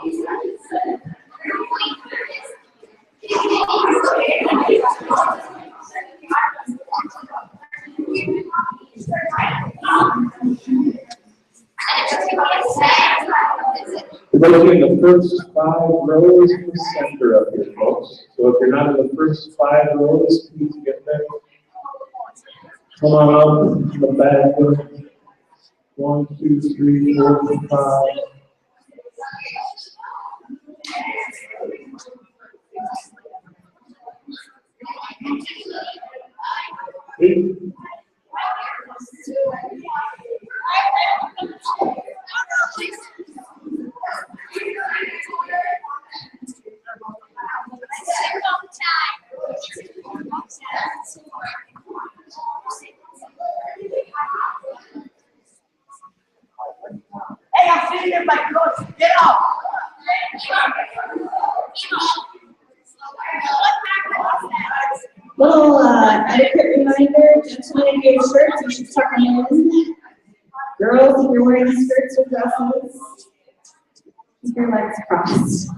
We're going to be in the first 5 rows in the center of your folks. So if you're not in the first 5 rows, please get there. Come on up to the back row. 1, 2, 3, 4, 5. Eight. Hey, I'm sitting there like, look, get up. Little etiquette reminder, gentlemen, if you have shirts, you should tuck them in. Girls, if you're wearing skirts or dresses, keep your legs crossed.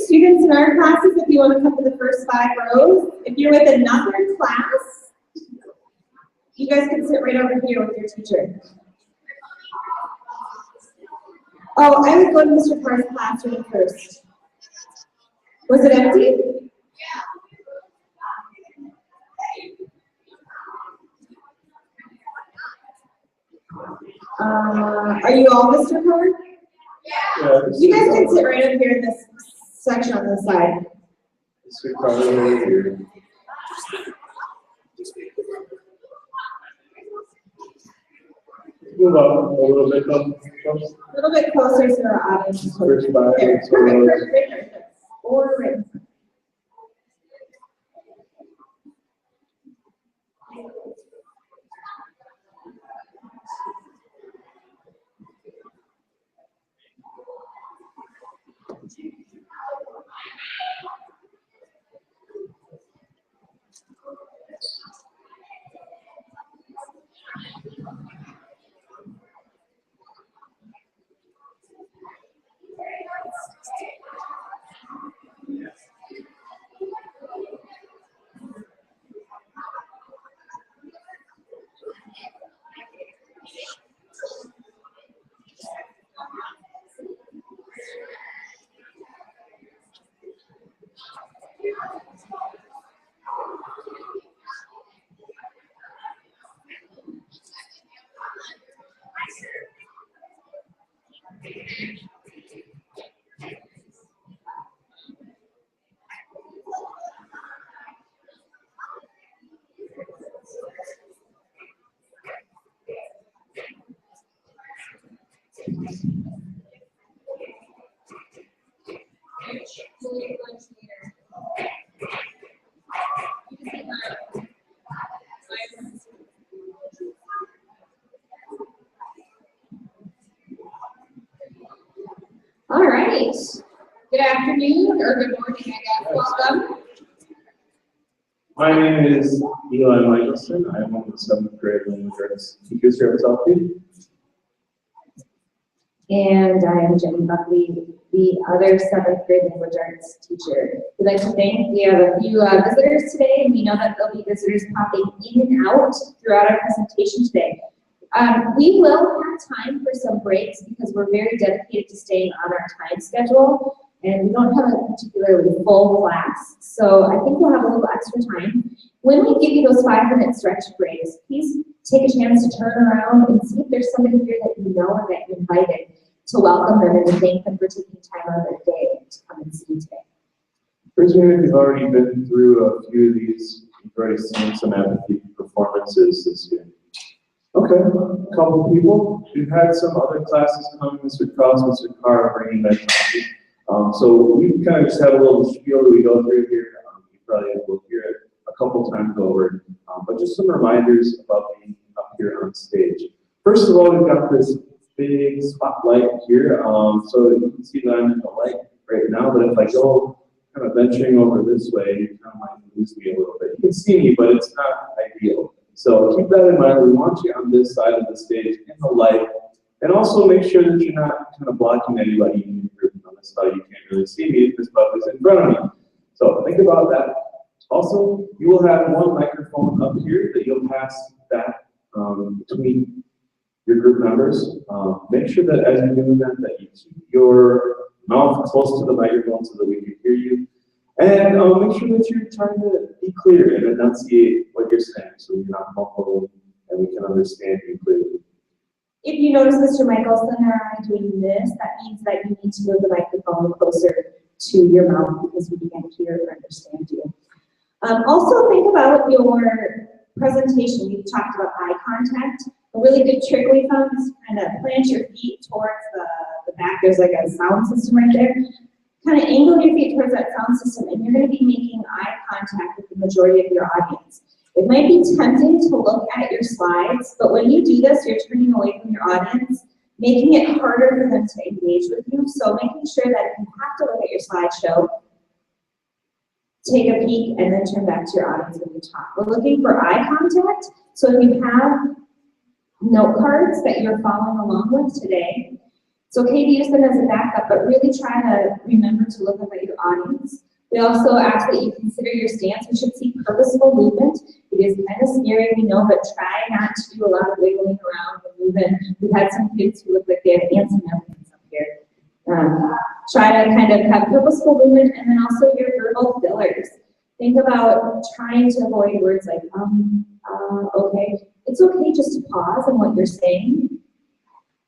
Students in our classes, if you want to come to the first 5 rows, if you're with another class, you guys can sit right over here with your teacher. Oh, I would go to Mr. Carr's classroom first. Was it empty? Are you all Mr. Carr? Yeah, You guys can sit right up here in this section on the side. Mr. Carter right here. Move up a little bit. A little bit closer so our audience is First 5 there. rows. Perfect. Or right. We'll get lunch later. You can say bye. All right. Good afternoon or good morning, I guess. Welcome. My name is Eli Michelson. I'm one of the 7th grade language arts teachers here at Southfield. And I am Jenny Buckley, the other 7th grade language arts teacher. We'd like to thank, we have a few visitors today, and we know that there'll be visitors popping in and out throughout our presentation today. We will have time for some breaks because we're very dedicated to staying on our time schedule, and we don't have a particularly full class. So I think we'll have a little extra time. When we give you those 5-minute stretch breaks, please take a chance to turn around and see if there's somebody here that you know and that you invited to welcome them and to thank them for taking time out of their day to come and see you today. Presume if you've already been through a few of these, you've already seen some Apathy performances this year. Okay, a couple of people. We've had some other classes come, Mr. Cross, Mr. Carr, bringing that topic. So we kind of just have a little spiel that we go through here. You probably will hear it a couple times over, but just some reminders about being up here on stage. First of all, we've got this big spotlight here, so you can see that I'm in the light right now, but if I go kind of venturing over this way, you kind of might lose me a little bit. You can see me, but it's not ideal. So keep that in mind. We want you on this side of the stage in the light, and also make sure that you're not kind of blocking anybody in your group. On this side, you can't really see me if this bug is in front of me. So think about that. Also, you will have one microphone up here that you'll pass back between your group members. Make sure that as you're doing that, that you keep your mouth close to the microphone so that we can hear you. And make sure that you're trying to be clear and enunciate what you're saying so you're not muffled and we can understand you clearly. If you notice Mr. Michelson or I doing this, that means that you need to move the microphone closer to your mouth because we can't hear or understand you. Also think about your presentation. We've talked about eye contact. A really good trick we found is kind of plant your feet towards the back. There's like a sound system right there. Kind of angle your feet towards that sound system, and you're going to be making eye contact with the majority of your audience. It might be tempting to look at your slides, but when you do this, you're turning away from your audience, making it harder for them to engage with you. So making sure that if you have to look at your slideshow, take a peek and then turn back to your audience when you talk. We're looking for eye contact, so if you have note cards that you're following along with today, it's okay to use them as a backup, but really try to remember to look up at your audience. We also ask that you consider your stance. We should see purposeful movement. It is kind of scary, we know, but try not to do a lot of wiggling around and moving. We've had some kids who look like they have ants and everything up here. Try to kind of have purposeful movement, and then also your verbal fillers. Think about trying to avoid words like, okay. It's okay just to pause on what you're saying,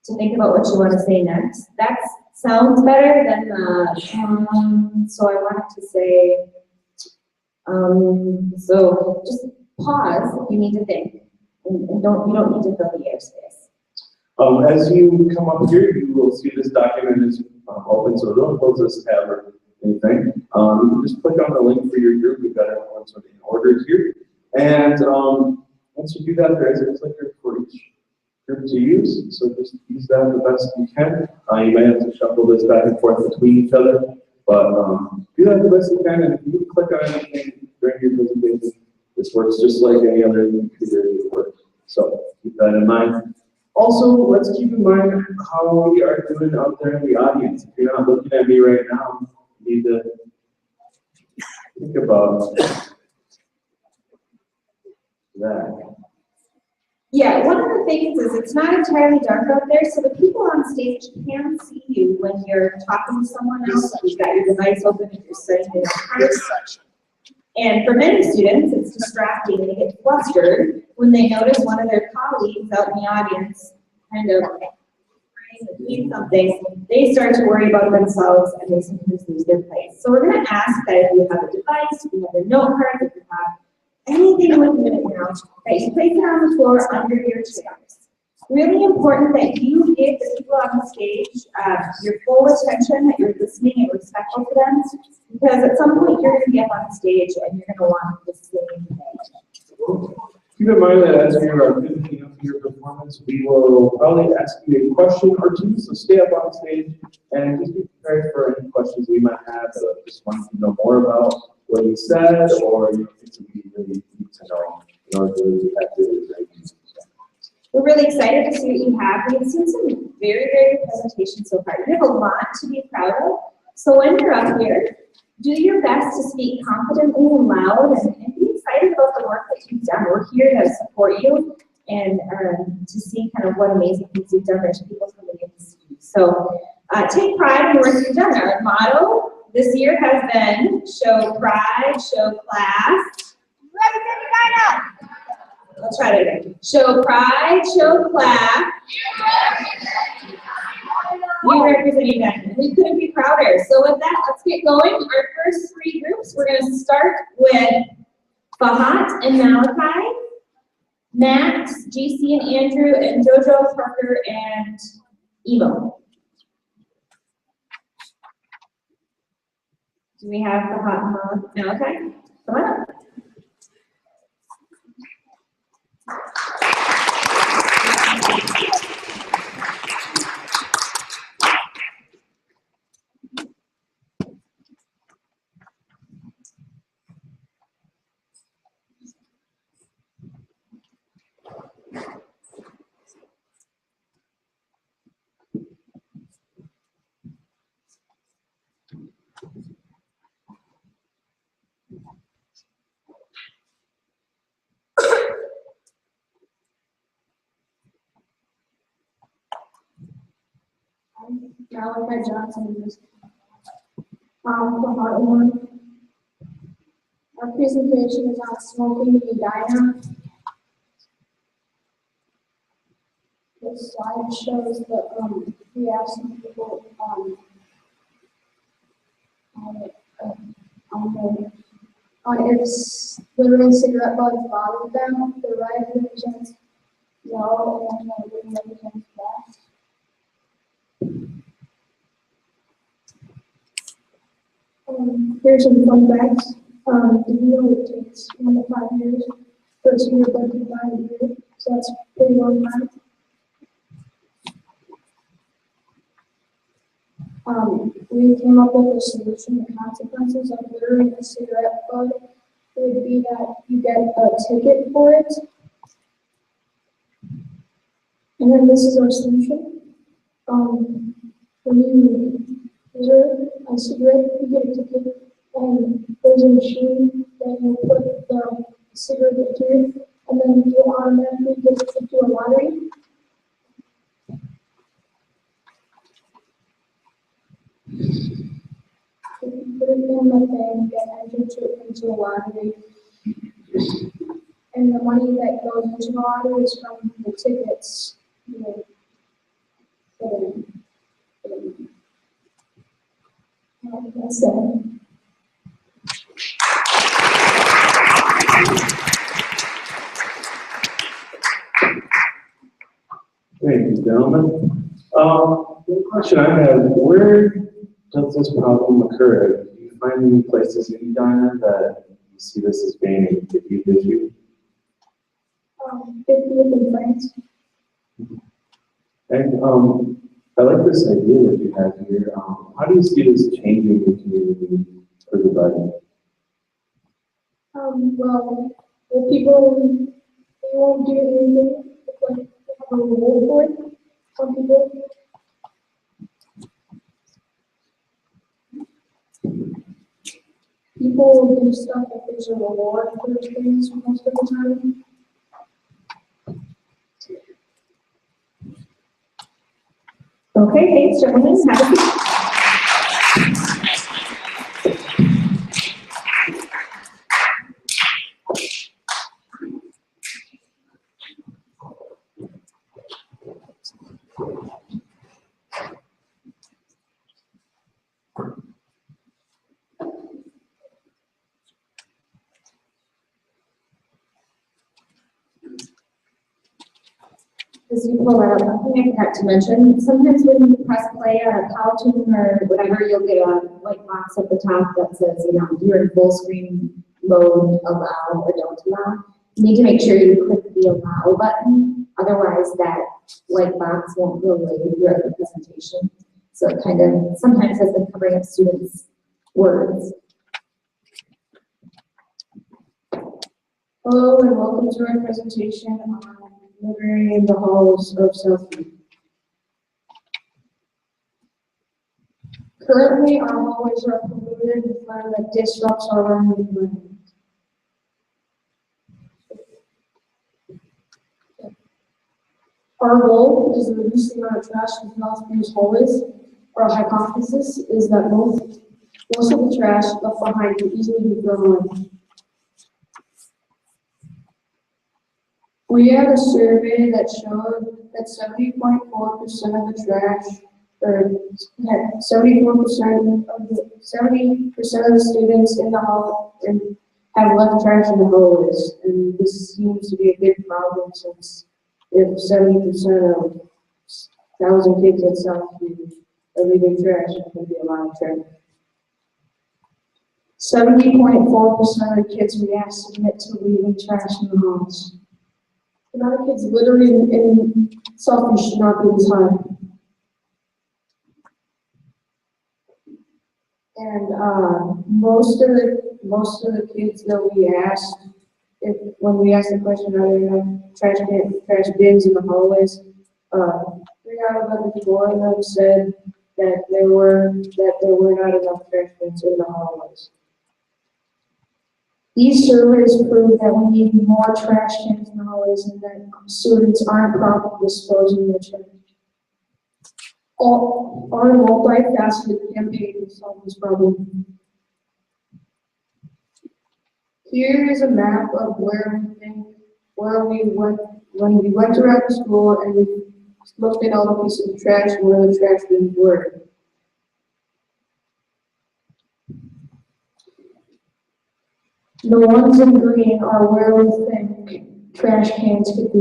to think about what you want to say next. That sounds better than so I wanted to say, so just pause if you need to think, and you don't need to fill the airspace. As you come up here, you will see this document is open, so don't close this tab or anything. You can just click on the link for your group. We've got everyone sort of in order here. And once you do that, there is a clicker for each group to use, so just use that the best you can. You may have to shuffle this back and forth between each other, but do that the best you can, and if you click on anything during your presentation, this works just like any other computer work. So keep that in mind. Also, let's keep in mind how we are doing out there in the audience. If you're not looking at me right now, you need to think about that. Yeah, one of the things is it's not entirely dark out there, so the people on stage can see you when you're talking to someone else. You've got your device open if you're studying in class. And for many students, it's distracting and they get flustered when they notice one of their colleagues out in the audience kind of trying to do something. They start to worry about themselves and they sometimes lose their place. So we're going to ask that if you have a device, if you have a note card, if you have anything with you right now, that you place it on the floor under your chairs. Really important that you give the people on the stage your full attention, that you're listening and respectful to them, because at some point you're going to be up on the stage and you're going to want the same thing. Keep in mind that as we are finishing up your performance, we will probably ask you a question or two, so stay up on stage and just be prepared for any questions we might have that just want to know more about what you said or you think would be really need to know in order to really effectively great music. We're really excited to see what you have. We've seen some very, very good presentations so far. You have a lot to be proud of. So when you're up here, do your best to speak confidently and loud and be excited about the work that you've done. We're here to support you and to see kind of what amazing things you've done. There's people coming in to see. So take pride in the work you've done. Our motto this year has been show pride, show class. Let's try that again. Show pride, show class. You represent Uganda. We couldn't be prouder. So with that, let's get going. Our first three groups, we're going to start with Fahat and Malachi, Max, GC and Andrew, and Jojo, Parker, and Evo. Do we have Fahat and Malachi? Come on up. Malachi Johnson is from Heartland. Our presentation is on smoking in Edina. This slide shows that we asked some people on if littering cigarette butts bothered them. The right represents no, and the green represents yes. Here's some fun facts. Do you know it takes 1 to 5 years for a cigarette butt to die a year? So that's a pretty long time. We came up with a solution. The consequences of littering a cigarette butt would be that you get a ticket for it. And then this is our solution. When you litter a cigarette, you get a ticket, and there's a machine that you put the cigarette into, and then you automatically get into a lottery. If you put it in the thing, get entered into a lottery, and the money that goes into the lottery is from the tickets. That's it. Thank you, gentlemen. The question I have, where does this problem occur? Do you find any places in Edina that you see this as being a huge issue? 50th in France. And I like this idea that you have here. How do you see this changing the community for the better? Well, the people, they won't do anything, like, they have a reward for it. Some people. People will do stuff if there's a reward for those things most of the time. Okay, thanks, gentlemen. Have a seat. Because you pull that up, I think I forgot to mention, sometimes when you press play on a Powtoon or whatever, you'll get a white box at the top that says, you know, you're in full screen mode, allow or don't allow. You need to make sure you click the allow button, otherwise that white box won't go away throughout the presentation. So it kind of sometimes has been covering up students' words. Hello and welcome to our presentation on living in the halls of Southview. Currently, our hallways are polluted with fire that disrupts our learning environment. Our goal is to reduce the amount of trash in Southview's hallways. Our hypothesis is that most of the trash left behind can easily be thrown away. We had a survey that showed that 70.4% of the trash, or 74% of the students in the hall have left trash in the hallways, and this seems to be a big problem since if 70% of 1,000 kids at Southview are leaving trash, it can be a lot of trash. 70.4% of the kids we asked admit to leaving trash in the halls. The amount of kids littering in Southview should not be this high. And most of the kids that we asked, when we asked the question, are there enough trash bins in the hallways? 3 out of the 4 of them said that there were not enough trash bins in the hallways. These surveys prove that we need more trash cans in the hallways and that students aren't properly disposing their trash. Our multifaceted campaign to solve this problem. Here is a map of where we went when we went around the school and we looked at all the pieces of trash and where the trash bins were. The ones in green are where we think trash cans could be.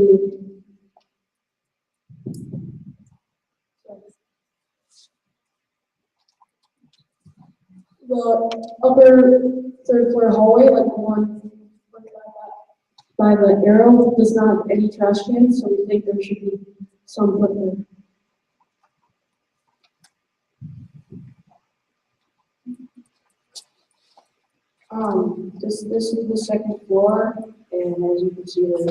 The upper 3rd floor hallway, like the one by the arrow, does not have any trash cans, so we think there should be some put there. This is the 2nd floor, and as you can see, there's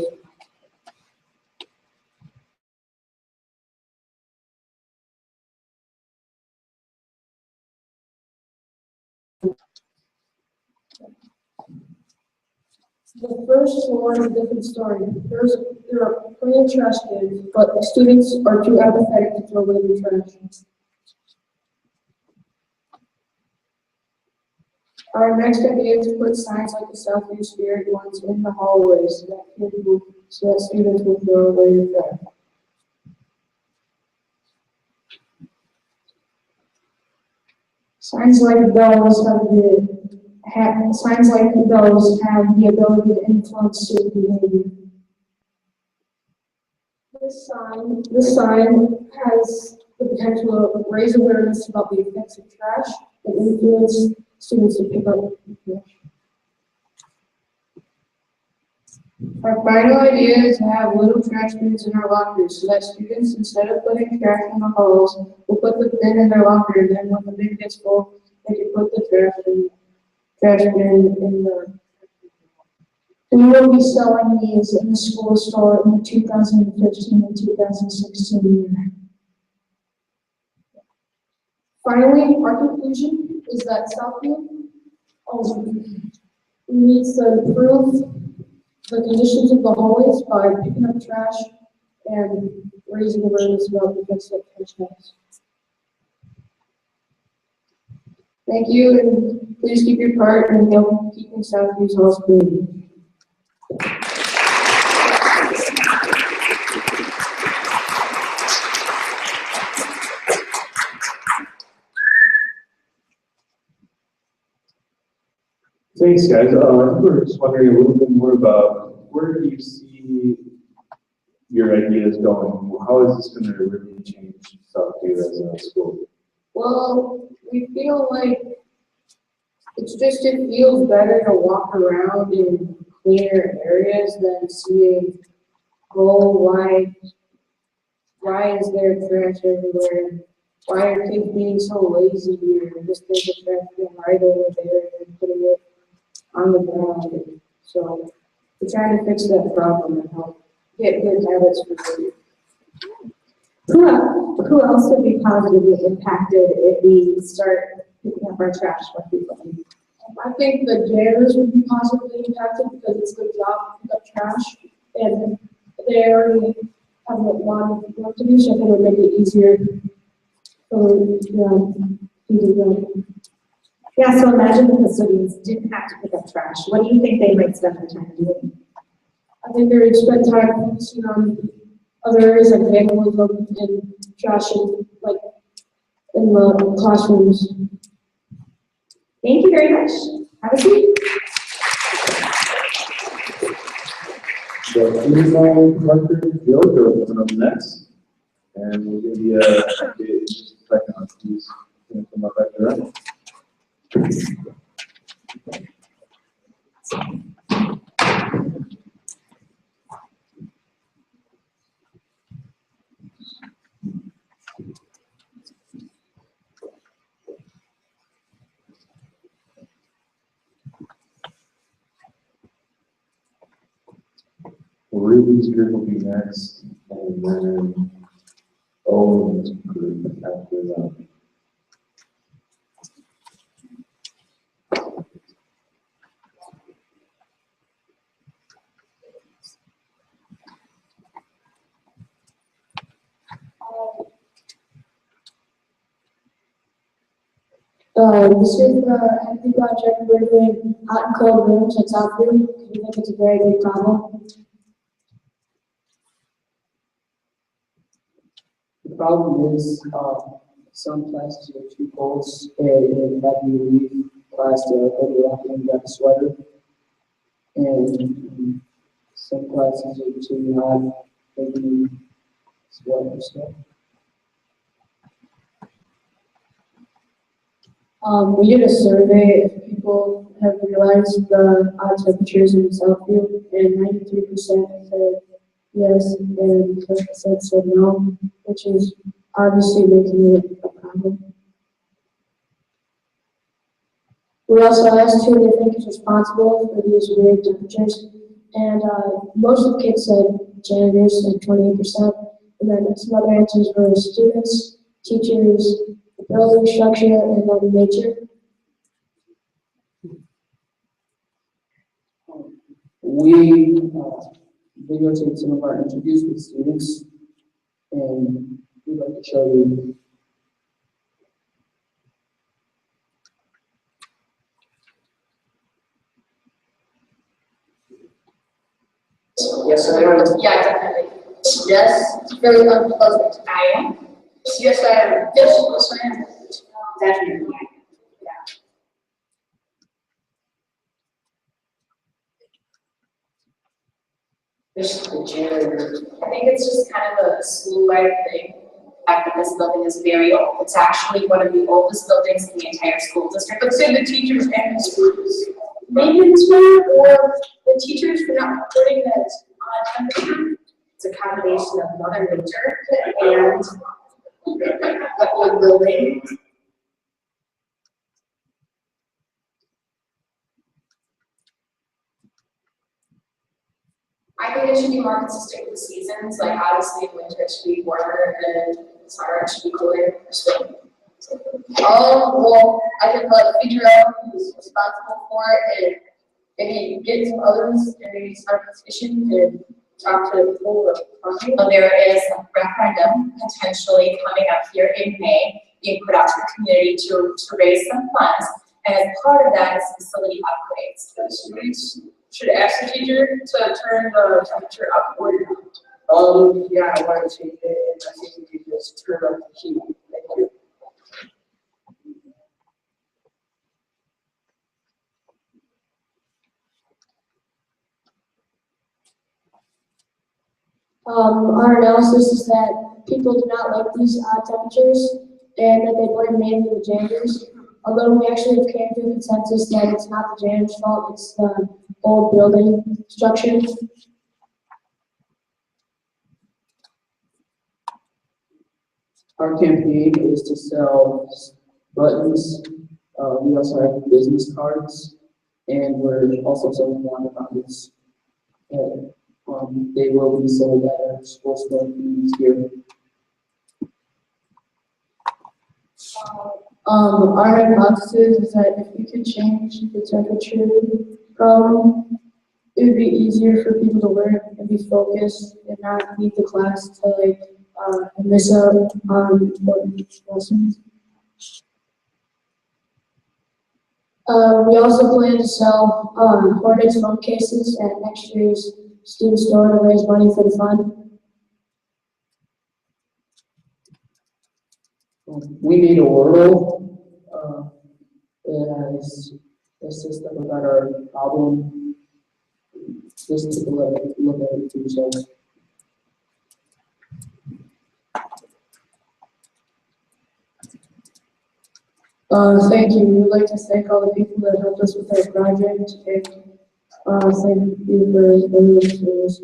the 1st floor is a different story. There are plenty of trash cans, but the students are too apathetic to throw away the trash. Our next idea is to put signs like the Southview Spirit ones in the hallways so that students will throw away the trash. Signs like those have the ability to influence student behavior. This sign has the potential to raise awareness about the effects of trash and influence students to pick up trash. Our final idea is to have little trash bins in our lockers so that students, instead of putting trash in the halls, will put the bin in their locker, and then when the bin gets full, they can put the trash bin in the. We will be selling these in the school store in the 2015 and 2016 year. Finally, our conclusion is that Southview needs to improve the conditions of the hallways by picking up trash and raising awareness about the effects that trash has. Thank you, and please keep your part in helping keeping Southview's halls clean. Thanks, guys. We're just wondering a little bit more about where do you see your ideas going? How is this going to really change Southview as a school? Well, we feel like it feels better to walk around in cleaner areas than seeing, oh, why is there trash everywhere? Why are kids being so lazy here? Just there's a trash can right over there and putting it on the ground. So we're trying to fix that problem and help get good habits for kids. Who else would be positively impacted if we start picking up our trash more frequently? I think the janitors would be positively impacted because it's their job to pick up trash, and they already have a lot of work to do, so I think it would make it easier for them to do that. Yeah, so imagine the custodians didn't have to pick up trash. What do you think they might spend their time doing? I think they would spend time focusing on other areas like vandalism and trash in, like, in the classrooms. Thank you very much. Have a seat. So, Uniform Collector George will come up next. And we'll give you a update in just a second on who's going to come up after that. Ruby's group will be next, and then Owen's group after that. This is the empty project we're doing hot and cold rooms at Southview. We think it's a very big problem. The problem is, some classes are too cold, and have you leave class to go to walk in, grab a sweater. And some classes are too hot, maybe sweat or stuff. We did a survey if people have realized the odd temperatures in Southview, and 93% said yes, and 12% said no, which is obviously making it a problem. We also asked who they think is responsible for these weird temperatures, and most of the kids said janitors, like 28%, and then some other answers were students, teachers, the building structure, and then nature. We videotaped some of our interviews with students, and we'd like to show you. Yes, I am. Yeah, definitely. Yes, very unpleasant. I am. Yes, I am. Yes, I am. Definitely. Yeah. This is the janitor. I think it's just kind of a school-wide thing. The fact that this building is very old. It's actually one of the oldest buildings in the entire school district. But say the teachers and the students. Maintenance man or the teachers for not putting that temperature. It's a combination of Mother Nature and The old building. I think it should be more consistent with the seasons. Like obviously in winter it should be warmer and in summer it should be cooler or spring. Oh, well, I can figure out who's responsible for it and maybe get some others and maybe start a petition and talk to people. Well, there is a referendum potentially coming up here in May being put out to the community to raise some funds. And as part of that is facility upgrades. The students should ask the teacher to turn the temperature upward. Yeah, I want to change it, and I think we can just turn up the heat. Thank you. Our analysis is that people do not like these odd temperatures and that they blame mainly the janitors. Although we actually came to a consensus that it's not the janitor's fault, it's the old building structure. Our campaign is to sell buttons. We also have business cards, and we're also selling water bottles. And, they will be sold at our school store meetings here. Our hypothesis is that if we could change the temperature problem, it would be easier for people to learn and be focused and not need the class to like miss out on important lessons. We also plan to sell Hornets phone cases at next year's student store to raise money for the fund. We made a world that has a system about our problem. Just take a look at it for yourselves. Thank you. We would like to thank all the people that helped us with our project, and thank you for listening to us.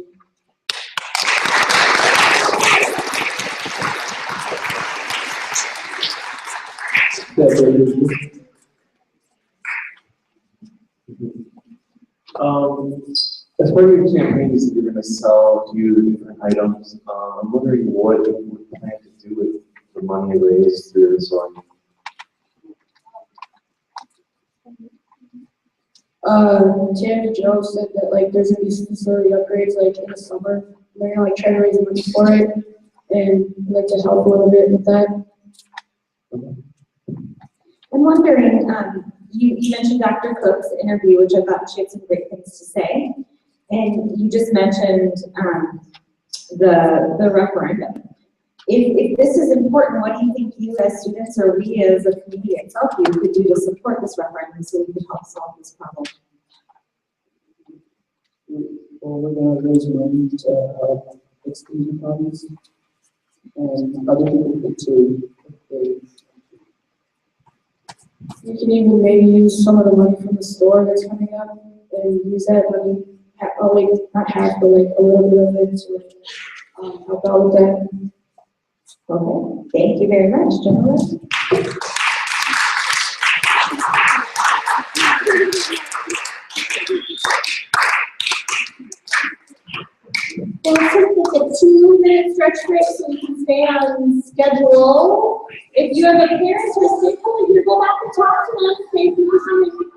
As part of your campaigns that you're going to sell a few different items, I'm wondering what you plan to do with the money raised through this one. Tim and Joe said that like there's gonna be some facility upgrades like in the summer. They're gonna like try to raise money for it and like to help a little bit with that. I'm wondering, you mentioned Dr. Cook's interview, which I thought she had some great things to say. And you just mentioned the referendum. If this is important, what do you think you as students or we as a community at Southview could do to support this referendum so we could help solve this problem? Well, we're gonna raise money to help fix these problems, and other people could too. We can even maybe use some of the money from the store that's coming up and use that money, like not half, but like a little bit of it to help out with that. Okay, thank you very much, gentlemen. We'll take like a 2-minute stretch break so we can stay on schedule. If you have a parent or sibling, you go back and talk to them. Thank you for coming.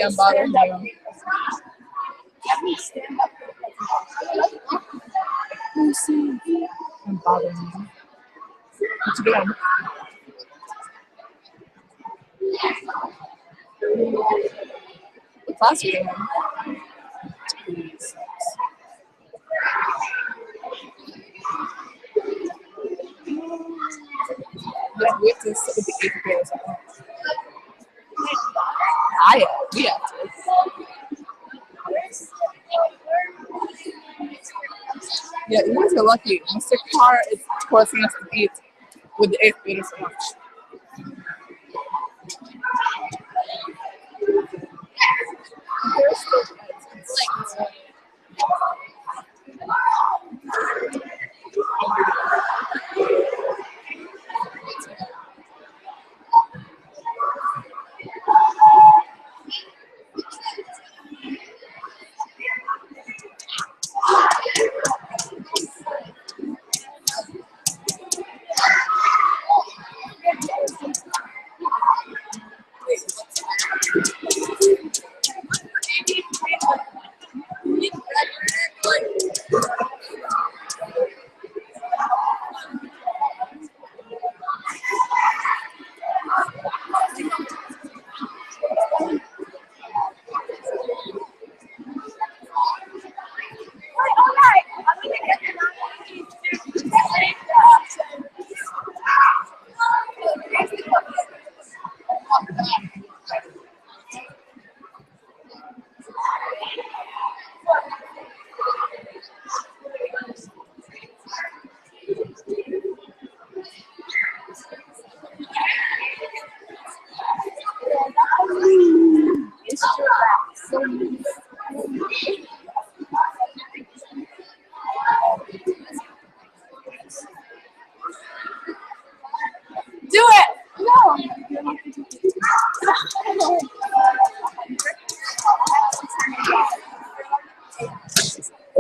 I'm bothering you. I'm bothering you. What you doing? What class are you in? Yeah, we have to sit with the 8th grade or something. We have to. Yeah, you guys are lucky. Mr. Carr is forcing us to eat with the 8th grade so much.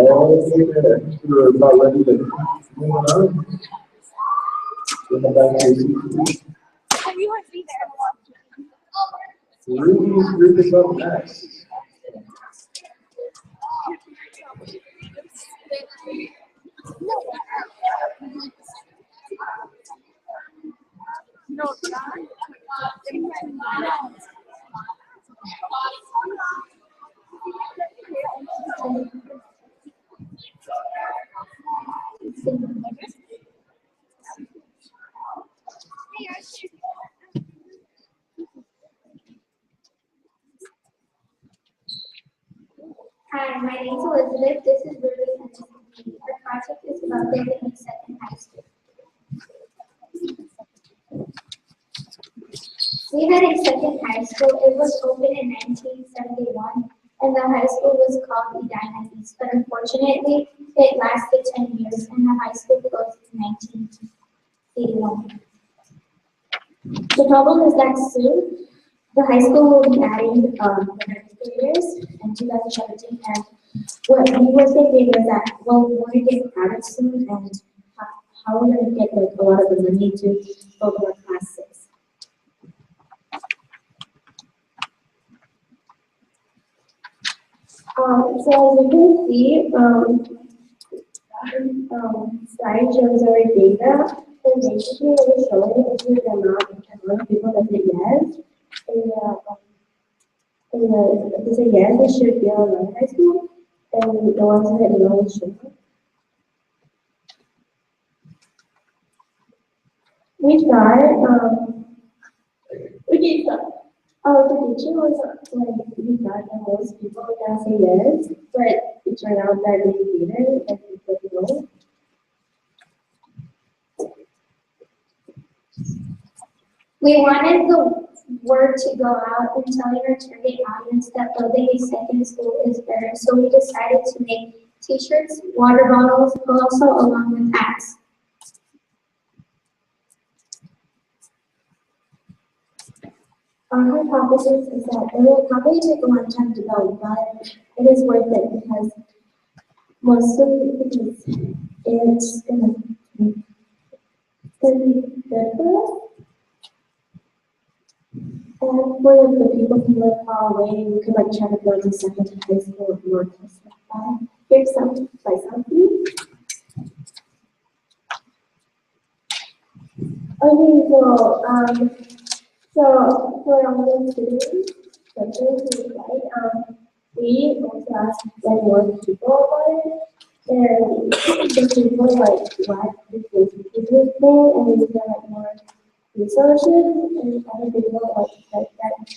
Okay, we're about ready to move on. We'll go back to seat. Ruby's group is up next. Hi, my name is Elizabeth. This is Ruby and this is Katie. Our project is about living in second high school. We had a second high school. It was opened in 1971, and the high school was called Edina East. But unfortunately, it lasted 10 years, and the high school closed in 1981. The problem is that soon, the high school will be adding the years in 2017, and what we were thinking is that, well, we're going to get crowded soon, and how we're going to get like a lot of the money to build more classes. So as you can see, slide shows our data, and basically what we're showing is the amount of people that say yes. If they say yes, they should be on high school, and the ones that no should. We tried, okay, so, the teacher was like, we thought that most people were gonna say yes, but it turned out that they didn't, and we said no. We wanted the word to go out and telling our target audience that building a second school is better, so we decided to make t-shirts, water bottles, but also along with hats. Our hypothesis is that it will probably take a long time to build, but it is worth it because mostly because it's gonna be good for us. And for the people who live far away, we could like try to build a second high school more close by. Here's some by something. Okay, so for all the students, we also asked like more people about it, and the people like what the Facebook is thing, and we get like more resources, and other people like that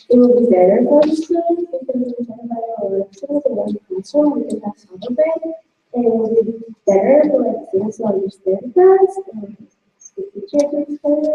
it would be better for the students because we can have our lectures in one classroom, we can have some of it, and it would be better for like students to understand that, and the teachers to explain it.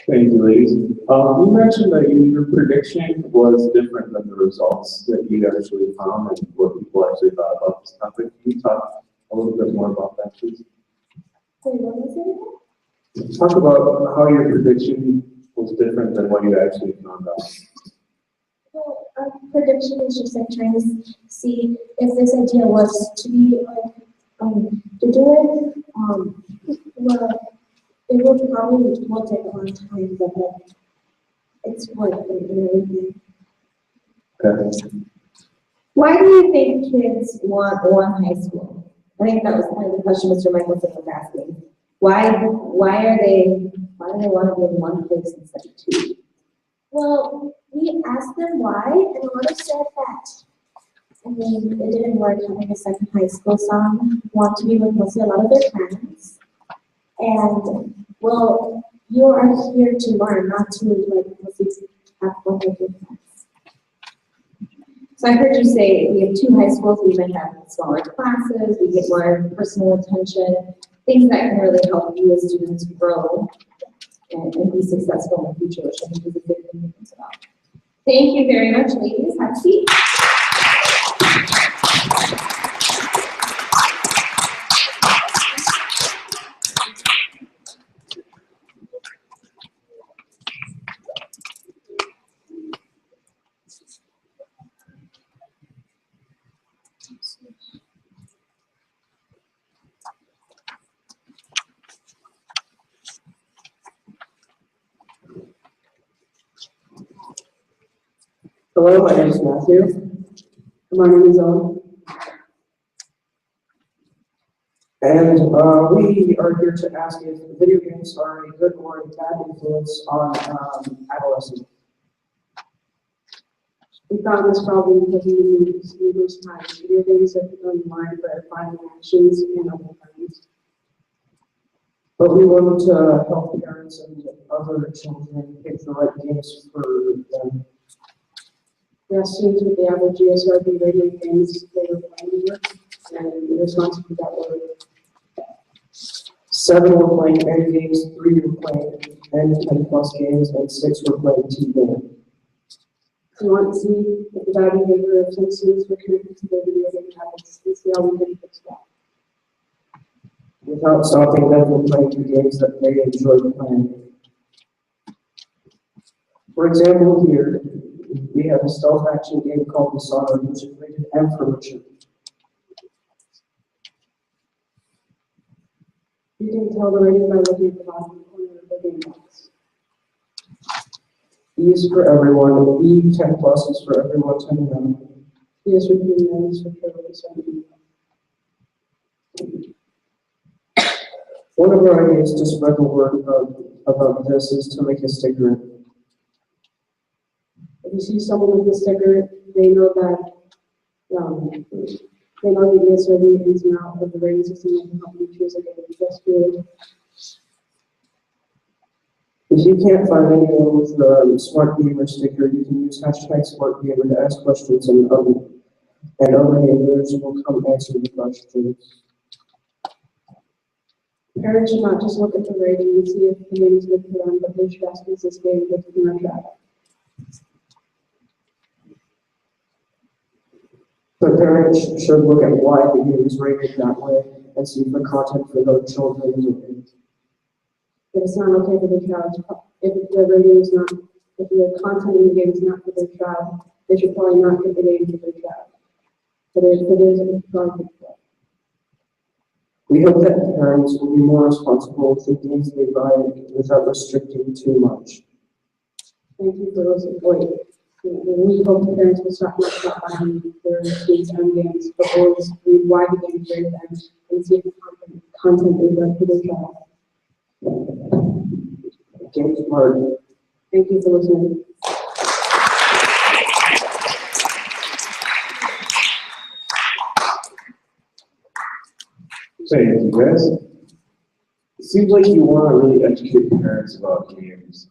Thank you, ladies. You mentioned that your prediction was different than the results that you actually found and what people actually thought about this topic. Can you talk a little bit more about that, please? Talk about how your prediction was different than what you actually found out. Well, our prediction is just like trying to see if this idea was to be like to do it. Well, it will probably take a long time, but like it's worth it and everything. Okay. Why do you think kids want one high school? I think that was kind of the question Mr. Michelson was asking. Why do they want to be in one place instead of two? Well, we asked them why, and a lot of said that. I mean, it didn't work having a second high school. Some want to be with mostly a lot of their friends. And, well, you are here to learn, not to, like, mostly have fun with your friends. So I heard you say we have two high schools, we might have smaller classes, we get more personal attention, things that can really help you as students grow and be successful in the future, which I think is a good thing to think about. Thank you very much, ladies. Have a seat. Hello, my name is Matthew. My name is Owen. And we are here to ask if video games are a good or a bad influence on adolescents. We found this problem because we use numerous times. Video games have become online for finding actions and other friends. But we want to help parents and other children pick the right games for them. We asked students what the average GSRB rated games they were playing with, and the responses we got were 7 were playing N games, 3 were playing N10 plus games, and 6 were playing T games. we want to see if the bad behavior of some students were connected to their video game habits and see how we can fix that. Without stopping them from playing the games that they enjoy playing. For example, here, we have a stealth action game called Dishonored, which is rated M for mature. You can tell the rating by looking at the bottom corner of the game box. E is for everyone, E 10 plus is for everyone 10 and up. He is repeating that is for sure. One of our ideas to spread the word about this is to make a sticker. If you see someone with a sticker, they know that they know the ESRB ins and out of the rating system and can help you choose a game just good. If you can't find anyone with the Smart Gamer sticker, you can use hashtag Smart Gamer to ask questions, and other gamers will come answer the questions. Parents should not just look at the rating and see if the game is good for them, but they should ask, is this game good for my child? But parents should look at why the game is rated that way and see if the content for those children is okay. If it's not okay for their child, if the rating is not, if the content in the game is not for their child, they should probably not get the game for their child. But if it is, it's probably good for them. We hope that parents will be more responsible with the games they buy without restricting too much. Thank you for listening. We hope the parents will stop buying their kids' own games, but will read why the game is rated M and see if the content is right for their child. Games are Thank you for listening. Thank you, guys. It seems like you want to really educate parents about games.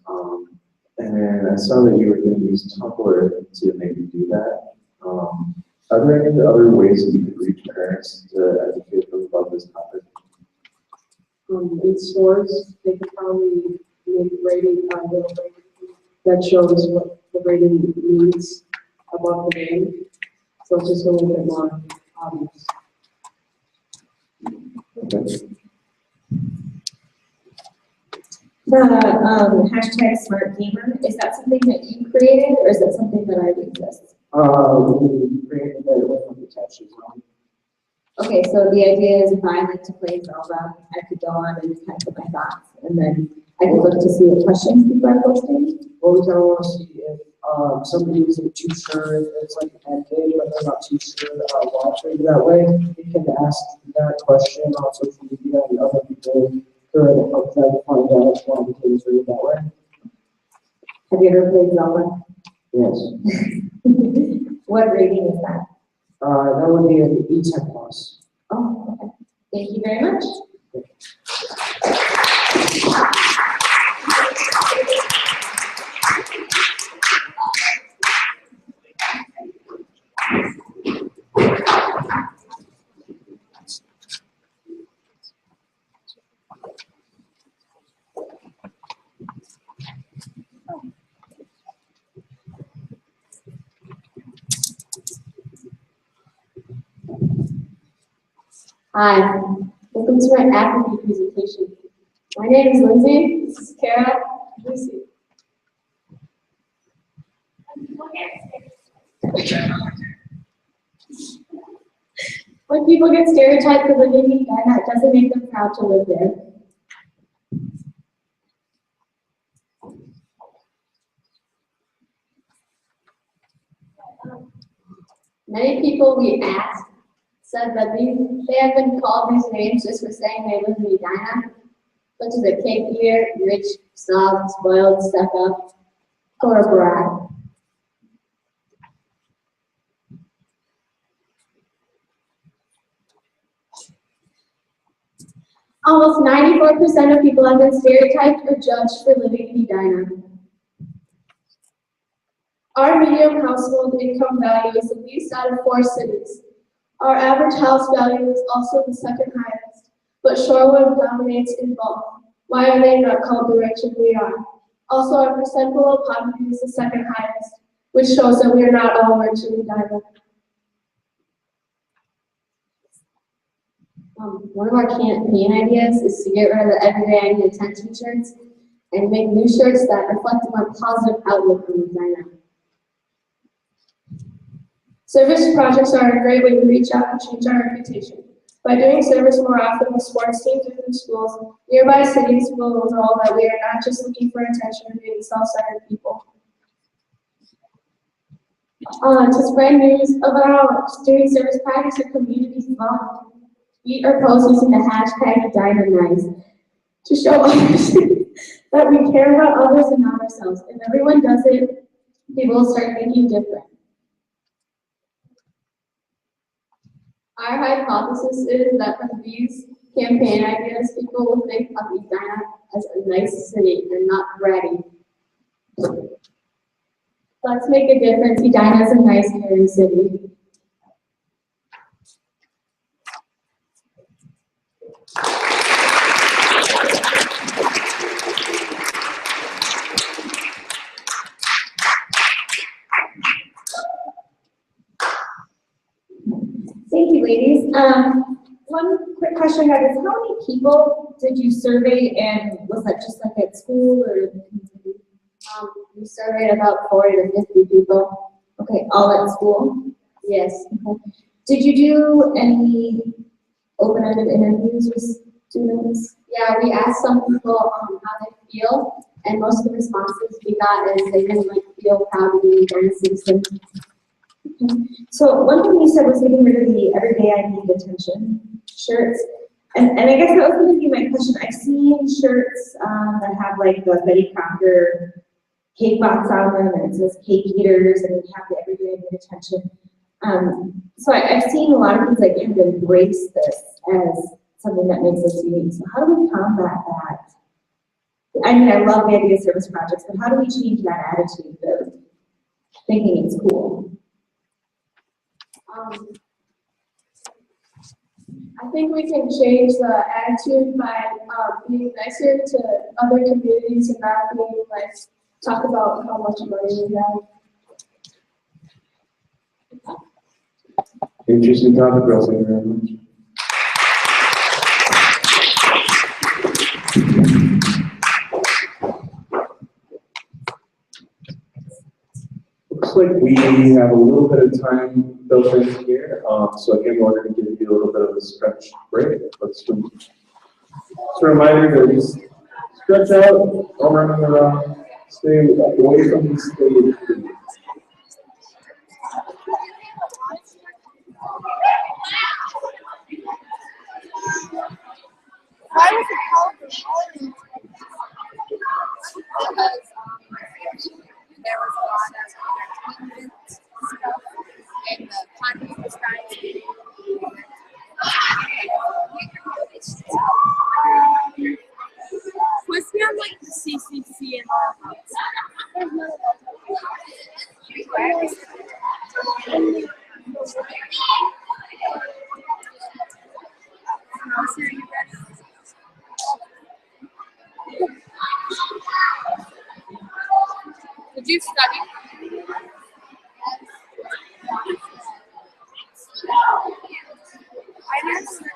And I saw that you were going to use Tumblr to maybe do that. Are there any other ways that you could reach parents to educate them about this topic? In stores, they could probably make a rating, a little rating that shows what the rating means about the game. So it's just a little bit more obvious. Okay. The hashtag Smart Gamer, is that something that you created or is that something that already exists? we created that with the captions on. Okay, so the idea is if I like to play Zelda, I could go on and type in my thoughts and then I could look to see what questions people are posting. Well, we kind of want to see if somebody isn't too sure if it's like an end game, but they're not too sure why it's rated that way. They can ask that question on social media, and other people could help them find out why the game is rated that way. Have you ever played Zelda? Yes. What rating is that? That would be an E10 plus. Oh, okay. Thank you very much. Hi, welcome to my apathy presentation. My name is Lindsay, this is Kara, Lucy. When people get stereotyped for living in Edina, it doesn't make them proud to live there. Many people we asked said that they have been called these names just for saying they live in Edina, such as a cake eater, rich, snob, spoiled, stuck up, or a brat. Almost 94% of people have been stereotyped or judged for living in Edina. Our median household income value is the least out of 4 cities. Our average house value is also the second highest, but Shorewood dominates in both. Why are they not called the rich if we are? Also, our percent below poverty is the second highest, which shows that we are not all rich in Edina. One of our campaign ideas is to get rid of the everyday I need attention shirts and make new shirts that reflect a more positive outlook on Edina. Service projects are a great way to reach out and change our reputation. By doing service more often with sports teams within schools, nearby cities will know that we are not just looking for attention or being self-centered people. To spread news about doing service projects or communities involved, tweet or post using the hashtag #DinaNice to show others that we care about others and not ourselves. If everyone does it, people will start thinking different. Our hypothesis is that from these campaign ideas, people will think of Edina as a nice city and not bratty. Let's make a difference. Edina is a nice, caring city. Thank you, ladies. One quick question I have is, how many people did you survey, and was that just like at school or in the community? We surveyed about 40 to 50 people. Okay, all at school? Yes. Okay. Did you do any open-ended interviews with students? Yeah, we asked some people how they feel, and most of the responses we got is they didn't feel proud to be a citizen. So one thing you said was getting rid of the everyday I need attention shirts. And I guess that was going to be my question. I've seen shirts that have like the Betty Crocker cake box on them, and it says cake eaters, and we have the everyday I need attention. So I've seen a lot of things like kind of embrace this as something that makes us unique. So how do we combat that? I mean, I love the idea of service projects, but how do we change that attitude of thinking it's cool? I think we can change the attitude by being nicer to other communities and not being like, talk about how much money we have. Interesting topic, girls. Thank you very much. Looks like we have a little bit of time built in here. So again, we're going to give you a little bit of a stretch break. Let's do. Just a reminder to just stretch out, don't run around, stay away from the stage. Why was it called the Rolling? Because there was a lot of entertainment stuff, and the content was trying was we on like the CCC and all of that? Did you study? I didn't study.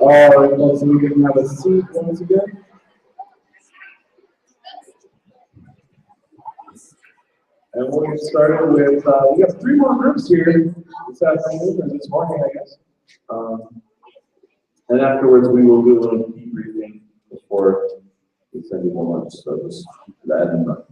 All right, folks, we can have a seat once again. And we'll get started with, we have 3 more groups here this afternoon, or this morning, I guess. And afterwards, we will do a little debriefing before we send you the lunch service. That in mind.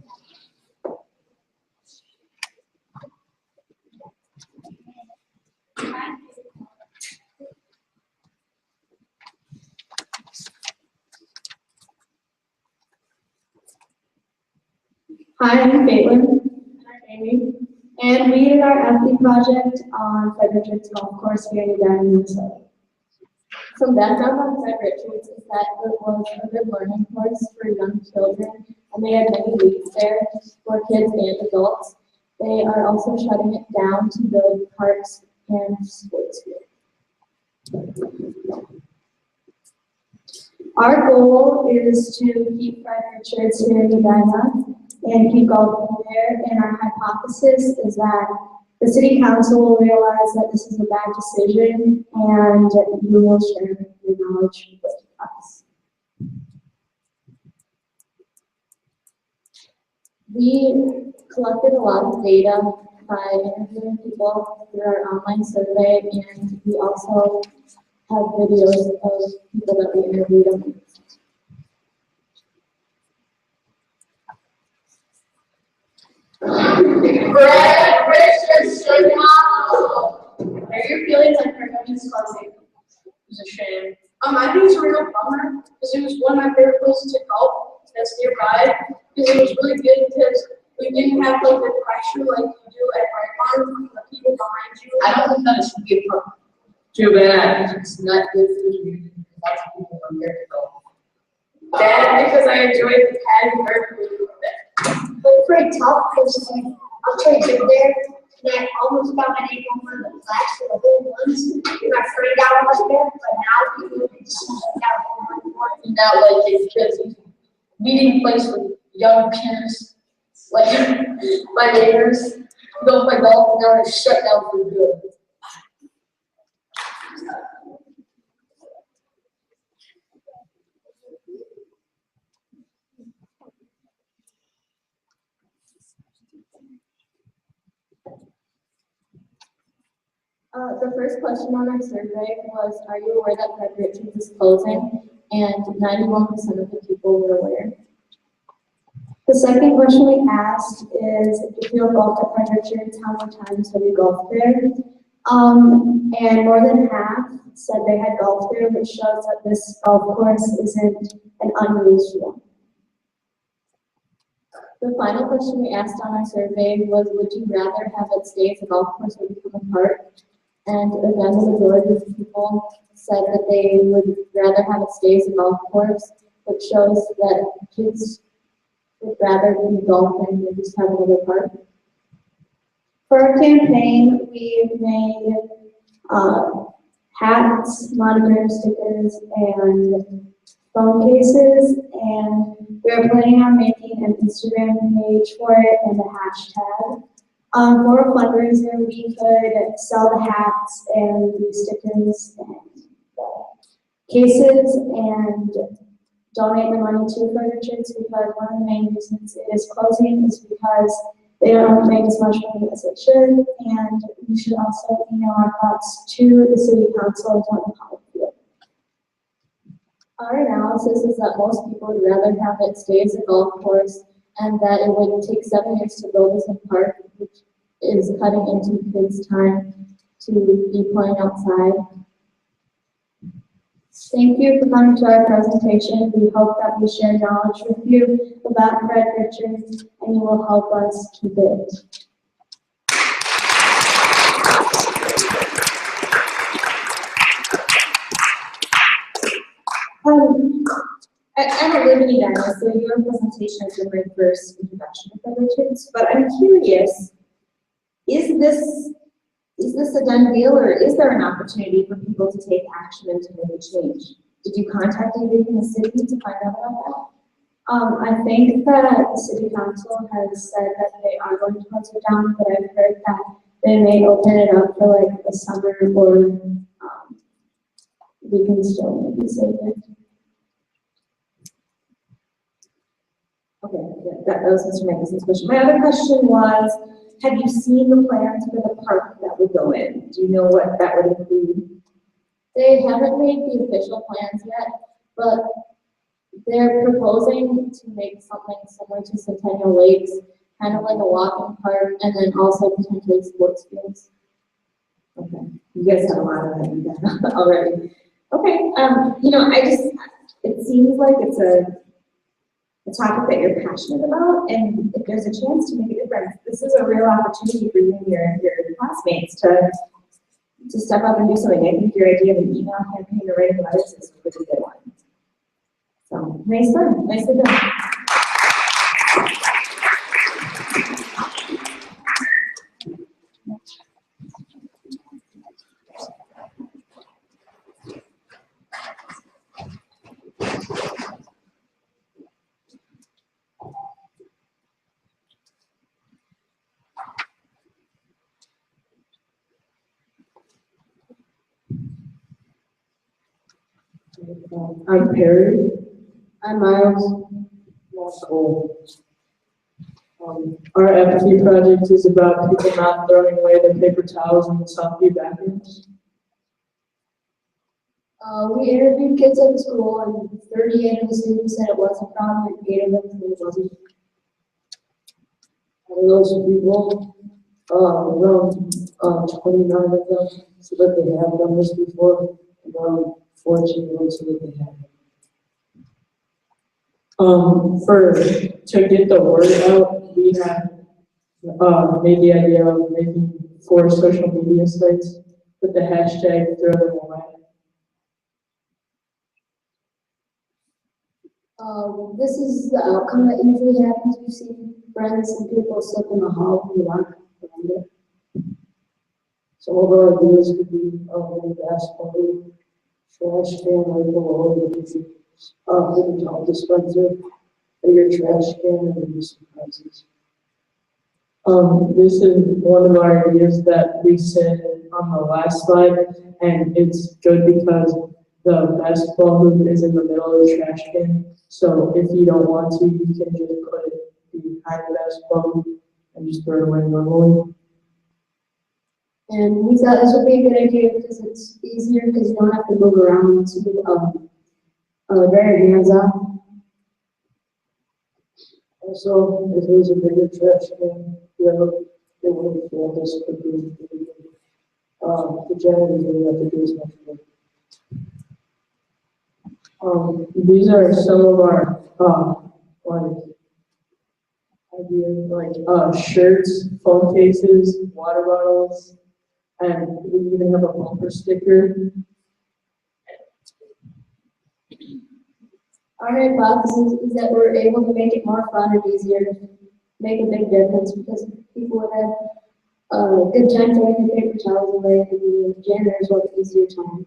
Hi, I'm Caitlin. I'm Amy. And we did our Apathy project on Fred Richards Golf Course here in Edina, Minnesota. Some background on Fred Richards is that it was a good learning course for young children, and they had many leagues there for kids and adults. They are also shutting it down to build parks and sports fields. Our goal is to keep Fred Richards here in Edina and keep golfing there. And our hypothesis is that the city council will realize that this is a bad decision and you will share your knowledge with us. We collected a lot of data by interviewing people through our online survey, and we also have videos of people that we interviewed them. Fred Richards Chicago. Are your feelings on Cartonian's closing? It was a shame. I think it's a real bummer because it was one of my favorite places to golf that's nearby because it was really good because we didn't have like the pressure like you do at Brightmont from the people behind you. I don't think that should be a problem. Too bad. It's not good for the community. Lots of people want there to go. Bad because I enjoyed the pad very much. But pretty tough because I'll try to get there and I almost got my name on one of the flags for the whole ones. And my friend got almost there, but now you can just got one more. And now like it's just meeting place with young peers, like my neighbors, go play golf and now it's shut down for good. The first question on our survey was, are you aware that Fred Richards is closing? And 91% of the people were aware. The second question we asked is, if you have golfed at Fred Richards, how many times have you golfed there? And more than half said they had golfed there, which shows that this golf course isn't an unused one. The final question we asked on our survey was, would you rather have it stay as a golf course or become a park? And again, the majority of people said that they would rather have it stay as a golf course, which shows that kids would rather be golfing than just have another park. For our campaign, we made hats, monitor stickers, and phone cases, and we are planning on making an Instagram page for it and a hashtag. For a fundraiser, we could sell the hats and the stickers and the cases and donate the money to Fred Richards, because one of the main reasons it is closing is because they don't make as much money as they should, and we should also email our thoughts to the city council and tell them how we feel. Our analysis is that most people would rather have it stay as a golf course, and that it would take 7 years to build this park, which is cutting into kids' time to be playing outside. Thank you for coming to our presentation. We hope that we share knowledge with you about Fred Richards, and you will help us keep it. I'm a living Edina, so your presentation has been my first introduction to Fred Richards, but I'm curious, is this a done deal, or is there an opportunity for people to take action and to make a change? Did you contact anybody in the city to find out about that? I think that the city council has said that they are going to close it down, but I've heard that they may open it up for like the summer, or we can still maybe save it. Okay, yeah, that was Mr. Magnuson's question. My other question was, have you seen the plans for the park that would go in? Do you know what that would include? They haven't made the official plans yet, but they're proposing to make something similar to Centennial Lakes, kind of like a walking park, and then also potentially sports fields. Okay, you guys have a lot of that already. Okay, you know, it seems like it's a topic that you're passionate about, and if there's a chance to make a difference, this is a real opportunity for you and your classmates to step up and do something. I think your idea of an email campaign or writing letters is a really good one. So, nice done, nicely done. I'm Perry. I'm Miles. Cool. Our apathy project is about people not throwing away their paper towels in the Southview bathrooms. We interviewed kids at the school, and 38 of the students said it was a problem, and 8 of them said it wasn't. Out of those people, around 29 of them so that they have done this before, and around 14 of them so that they haven't. To get the word out, we have made the idea of making 4 social media sites with the hashtag throw them away. This is the outcome that usually happens. We see friends and people slip in the hall and walk around it. Some of our ideas could be a basketball hoop, trash can right below the paper towel dispenser, or your trash can, and your surprises. This is one of our ideas that we said on the last slide, and it's good because the basketball hoop is in the middle of the trash can. So if you don't want to, you can just put it behind the basketball hoop and just throw it away normally. And we thought this would be a good idea because it's easier because you don't have to move around to dry your hands off. Also, if there's a bigger trash can, it wouldn't fill this quickly. The janitors wouldn't have to do as much work. These are some of our ideas, shirts, phone cases, water bottles, and we even have a bumper sticker. Our hypothesis is that we're able to make it more fun and easier to make a big difference because people would have a good time throwing the paper towels away and the janitors will have an easier time.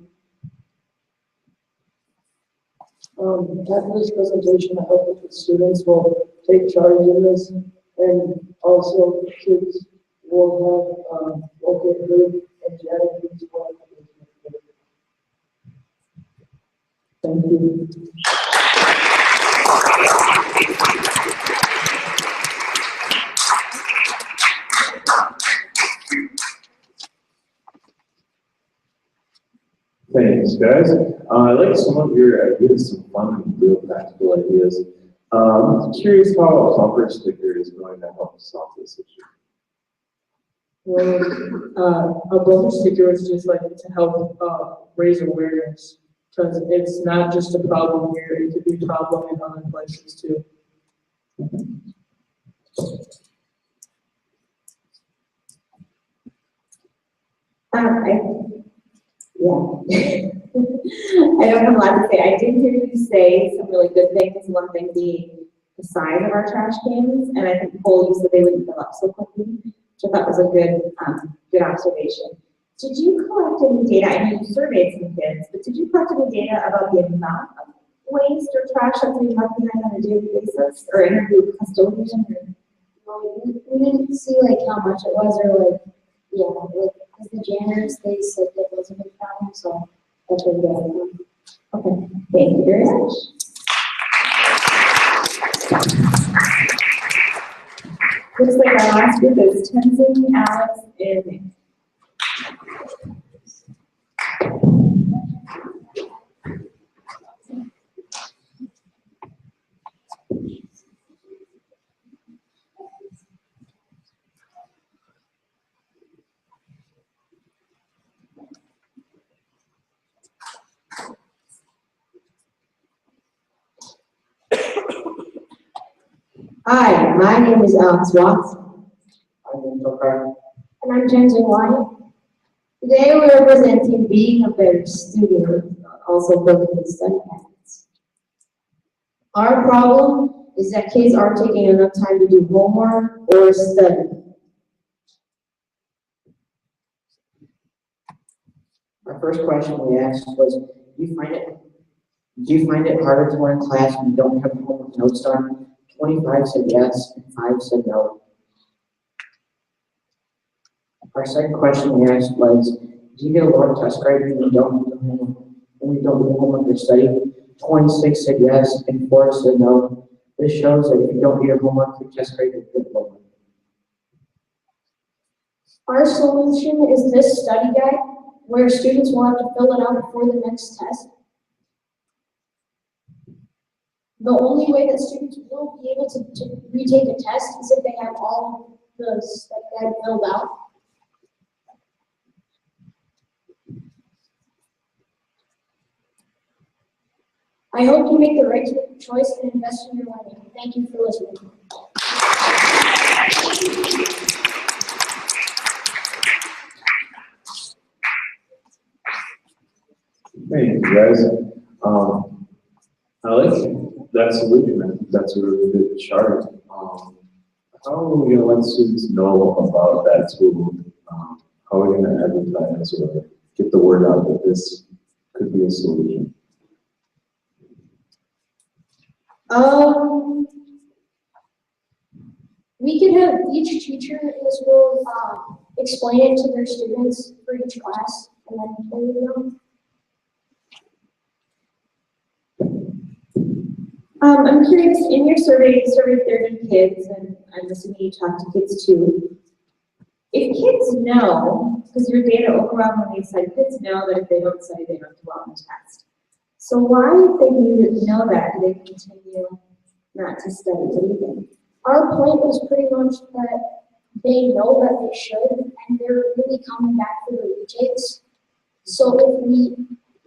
After this presentation, I hope that the students will take charge in this, and also kids will get heard and janitors will have. Thank you. Thanks, guys. I like some of your ideas, some fun and real practical ideas. I'm curious how a bumper sticker is going to help solve this issue. Well, a bumper sticker is just like to help raise awareness, because it's not just a problem here, it could be a problem in other places too. I don't have a lot to say. I did hear you say some really good things. One thing being the size of our trash cans, and I think Cole, you said they wouldn't fill up so quickly, which I thought was a good observation. Did you collect any data? I know you surveyed some kids, but did you collect any data about the amount of waste or trash that's being left behind on a daily basis, or interview custodians? We didn't see like how much it was or like, yeah, like, because the janitors, they said that was a big problem, so that's what we got. Okay, thank you very much. Looks like our last group is Tenzin, Alex, and Nick. Hi, my name is Alex Watts. I'm Angel Carter. And I'm Jensen White. Today we are presenting being a better student, also building the study habits. Our problem is that kids aren't taking enough time to do homework or study. Our first question we asked was, do you find it harder to learn class when you don't have homework notes done? 25 said yes, and 5 said no. Our second question we asked was, do you get a lower test grade when you don't do the homework or study? 26 said yes, and 4 said no. This shows that if you don't do your homework, your test grade will get lower. Our solution is this study guide, where students will have to fill it out before the next test. The only way that students will be able to retake a test is if they have all the study guide filled out. I hope you make the right choice and invest in your learning. Thank you for listening. Thank you, guys. I like that solution. I think that's a really good chart. How are we gonna let students know about that tool? How are we gonna advertise or get the word out that this could be a solution? We can have each teacher in this will explain it to their students for each class, and then there you go. I'm curious, in your survey, you surveyed 30 kids, and I'm assuming you talked to kids too. If kids know, because your data overwhelmingly said kids know that if they don't study, they don't do well on the test. So why, if they know that, do they continue not to study? What do you think? Our point was pretty much that they know that they should, and they're really coming back for the retakes. So if we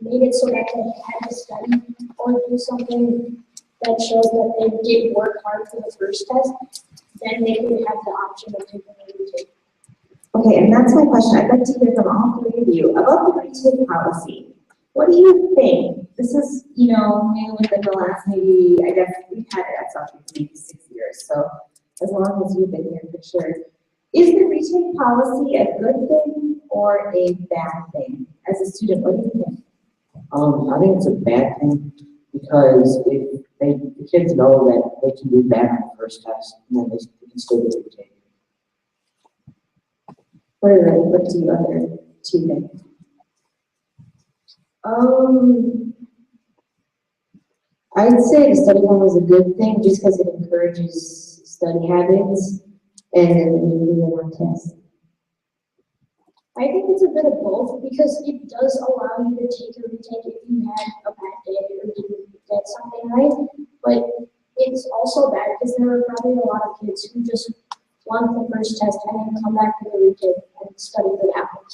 made it so that they had to study or do something that shows that they did work hard for the first test, then they would have the option of taking a retake. Okay, and that's my question. I'd like to hear from all three of you about the retake policy. What do you think? This is, new within the last maybe, I guess we've had it at South for maybe 6 years. So as long as you've been here for sure. Is the retake policy a good thing or a bad thing? As a student, what do you think? I think it's a bad thing because if the kids know that they can do bad on the first test, and then they can still do the retake. What do you other two think? I'd say the study home is a good thing just because it encourages study habits and you do it on tests. I think it's a bit of both because it does allow you to take a retake if you had a bad day or didn't get something right, but it's also bad because there are probably a lot of kids who just want the first test and then come back for the retake and study for that one.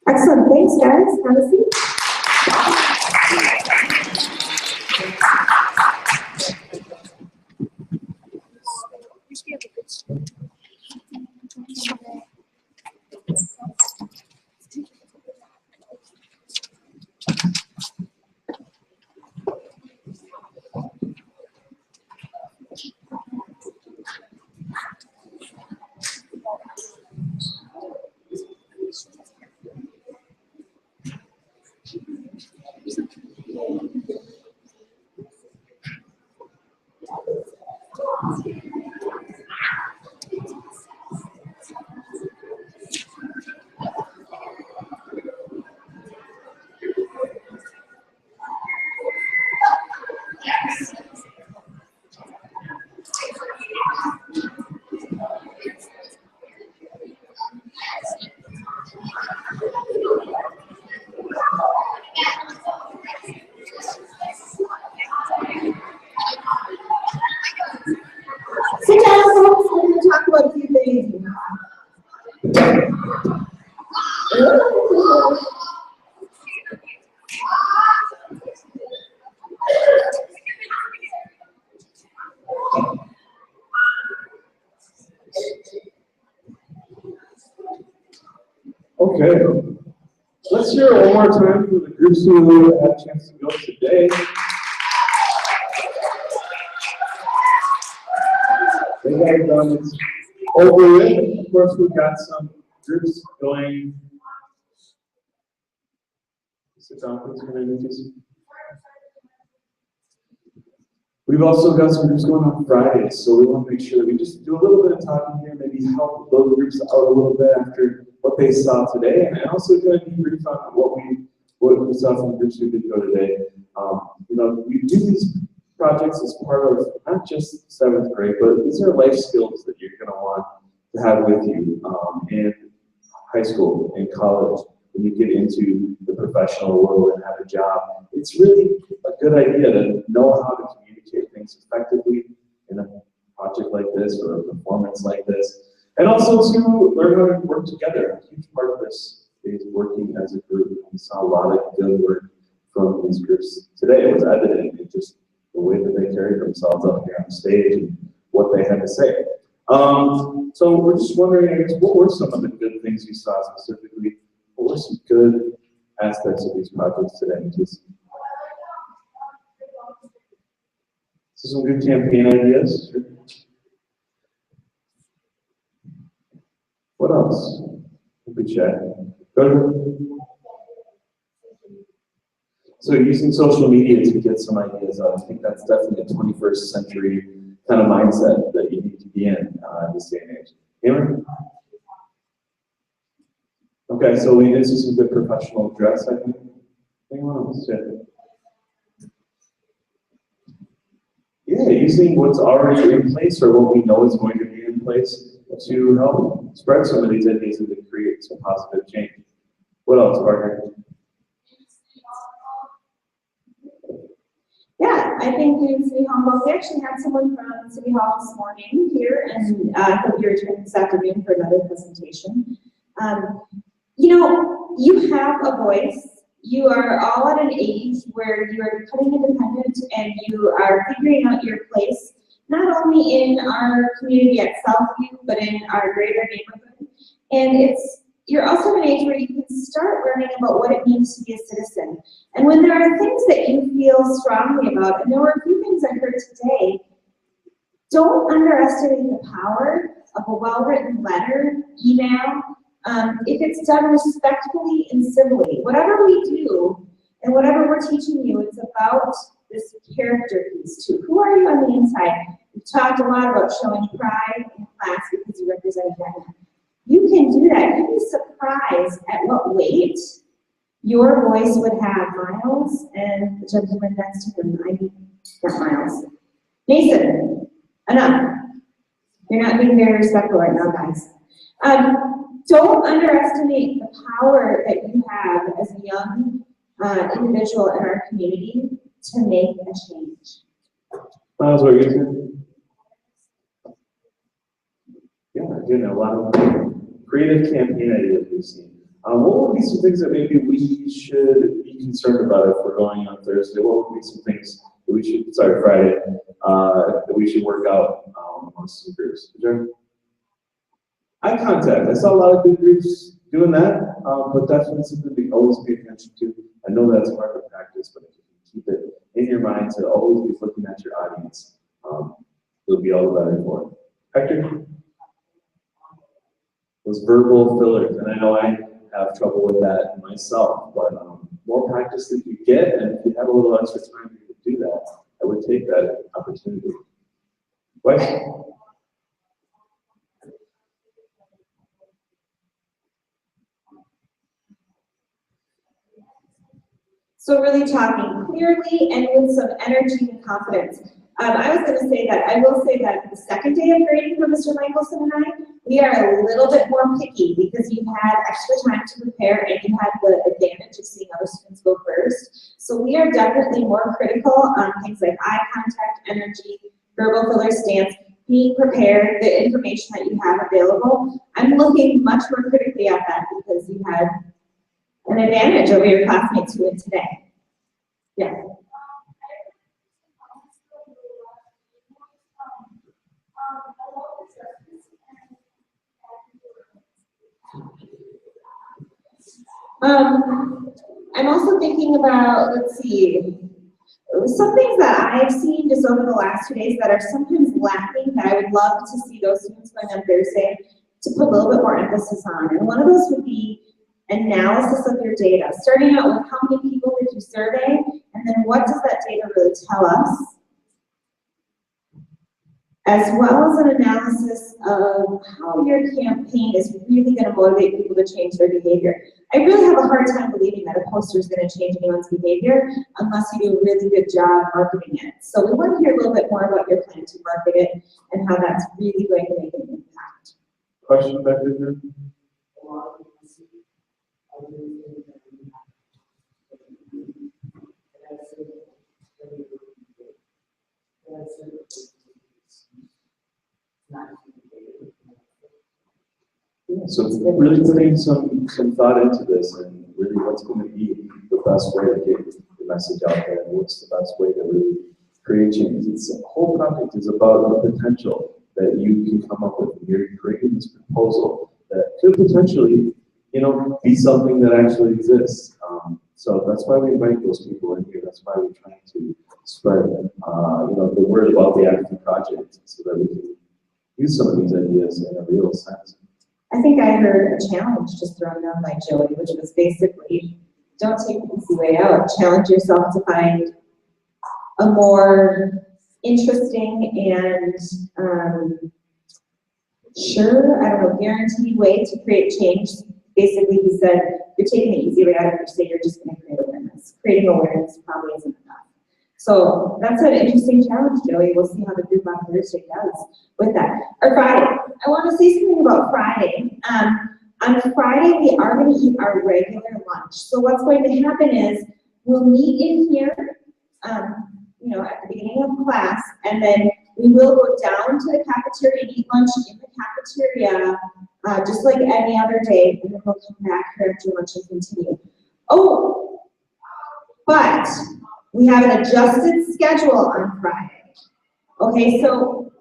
Excellent, thanks guys. Have a seat. Okay. Let's hear it one more time for the groups who had a chance to go today. They have done it over with. Of course, we've got some groups going. Sit down, please. Can I move this? We've also got some groups going on Fridays, so we want to make sure that we just do a little bit of talking here, maybe help those groups out a little bit after what they saw today, and also kind of debrief on what we saw from the groups who did go today. We do these projects as part of not just 7th grade, but these are life skills that you're going to want to have with you in high school, in college, when you get into the professional world and have a job. It's really a good idea to know how to communicate things effectively in a project like this or a performance like this. And also to learn how to work together. A huge part of this is working as a group. We saw a lot of good work from these groups today. It was evident in just the way that they carried themselves up here on stage and what they had to say. So we're just wondering, I guess, what were some of the good things you saw specifically? What were some good aspects of these projects today? Just some good campaign ideas. What else? We could chat. Good. So using social media to get some ideas out. I think that's definitely a 21st century kind of mindset that you need to be in this day and age. Cameron? Okay, so we did see some good professional dress, I think. Anyone else? Yeah, using what's already in place or what we know is going to be in place to help spread some of these ideas and to create some positive change. What else, Parker? Yeah, I think in City Hall, we actually had someone from City Hall this morning here, and I hope you're returning this afternoon for another presentation. You have a voice. You are all at an age where you are becoming independent and you are figuring out your place, not only in our community at Southview, but in our greater neighborhood. And you're also at an age where you can start learning about what it means to be a citizen. And when there are things that you feel strongly about, and there were a few things I heard today, don't underestimate the power of a well-written letter, email, if it's done respectfully and civilly. Whatever we do and whatever we're teaching you, it's about this character piece too. Who are you on the inside? We've talked a lot about showing pride in class because you represent Diana. You can do that. You'd be surprised at what weight your voice would have. Miles and the gentleman next to him, not Miles. Mason, enough. You're not being very respectful right now, guys. Don't underestimate the power that you have as a young individual in our community to make a change. Miles, what are you saying? Yeah, again, a lot of creative campaign ideas we've seen. What would be some things that maybe we should be concerned about if we're going on Thursday? What would be some things that we should, Friday, that we should work out amongst some groups? Sure. Eye contact. I saw a lot of good groups doing that, but definitely something to always pay attention to. I know that's part of practice, but if you can keep it in your mind to always be looking at your audience, it'll be all the better for it. Hector? Those verbal fillers, and I know I have trouble with that myself, but more practice that you get, and if you have a little extra time to do that, I would take that opportunity. What? So really talking clearly and with some energy and confidence. I was going to say that, I will say that the second day of grading for Mr. Michelson and I, we are a little bit more picky because you've had extra time to prepare and you had the advantage of seeing other students go first. So we are definitely more critical on things like eye contact, energy, verbal filler stance, being prepared, the information that you have available. I'm looking much more critically at that because you had an advantage over your classmates who went today. Yeah. I'm also thinking about, let's see, some things that I've seen just over the last 2 days that are sometimes lacking that I would love to see those students going on Thursday to put a little bit more emphasis on. And one of those would be analysis of your data, starting out with how many people did you survey, and then what does that data really tell us, as well as an analysis of how your campaign is really going to motivate people to change their behavior. I really have a hard time believing that a poster is going to change anyone's behavior unless you do a really good job marketing it. So we want to hear a little bit more about your plan to market it and how that's really going to make an impact. Question back there? So really putting some thought into this and really what's going to be the best way to get the message out there and what's the best way to really create change. It's the whole project is about the potential that you can come up with. You're creating this proposal that could potentially, be something that actually exists. So that's why we invite those people in here. That's why we're trying to spread, the word about the Apathy Project so that we can use some of these ideas in a real sense. I think I heard a challenge just thrown down by Joey, which was basically, don't take the easy way out. Challenge yourself to find a more interesting and guaranteed way to create change. Basically, he said, you're taking the easy way out of your state, you're just going to create awareness. Creating awareness probably isn't enough. So that's an interesting challenge, Joey. We'll see how the group on Thursday does with that. Or Friday. I want to say something about Friday. On Friday, we are going to eat our regular lunch. So what's going to happen is we'll meet in here, at the beginning of class, and then we will go down to the cafeteria and eat lunch in the cafeteria, just like any other day, and then we'll come back here after lunch and continue. Oh, but we have an adjusted schedule on Friday. Okay, so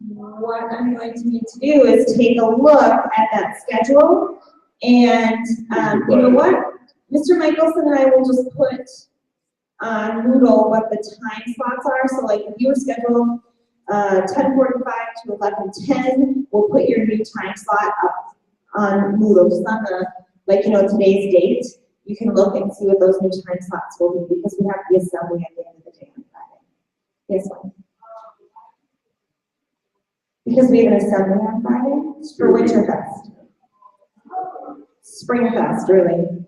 what I'm going to need to do is take a look at that schedule, and you know what? Mr. Michelson and I will just put on Moodle what the time slots are. So like if you were scheduled 10:45 to 11:10, we'll put your new time slot up on Moodle, just on the, today's date. You can look and see what those new time slots will be because we have the assembly at the end of the day on Friday. Yes, ma'am. Because we have an assembly on Friday for Winterfest. Springfest, really.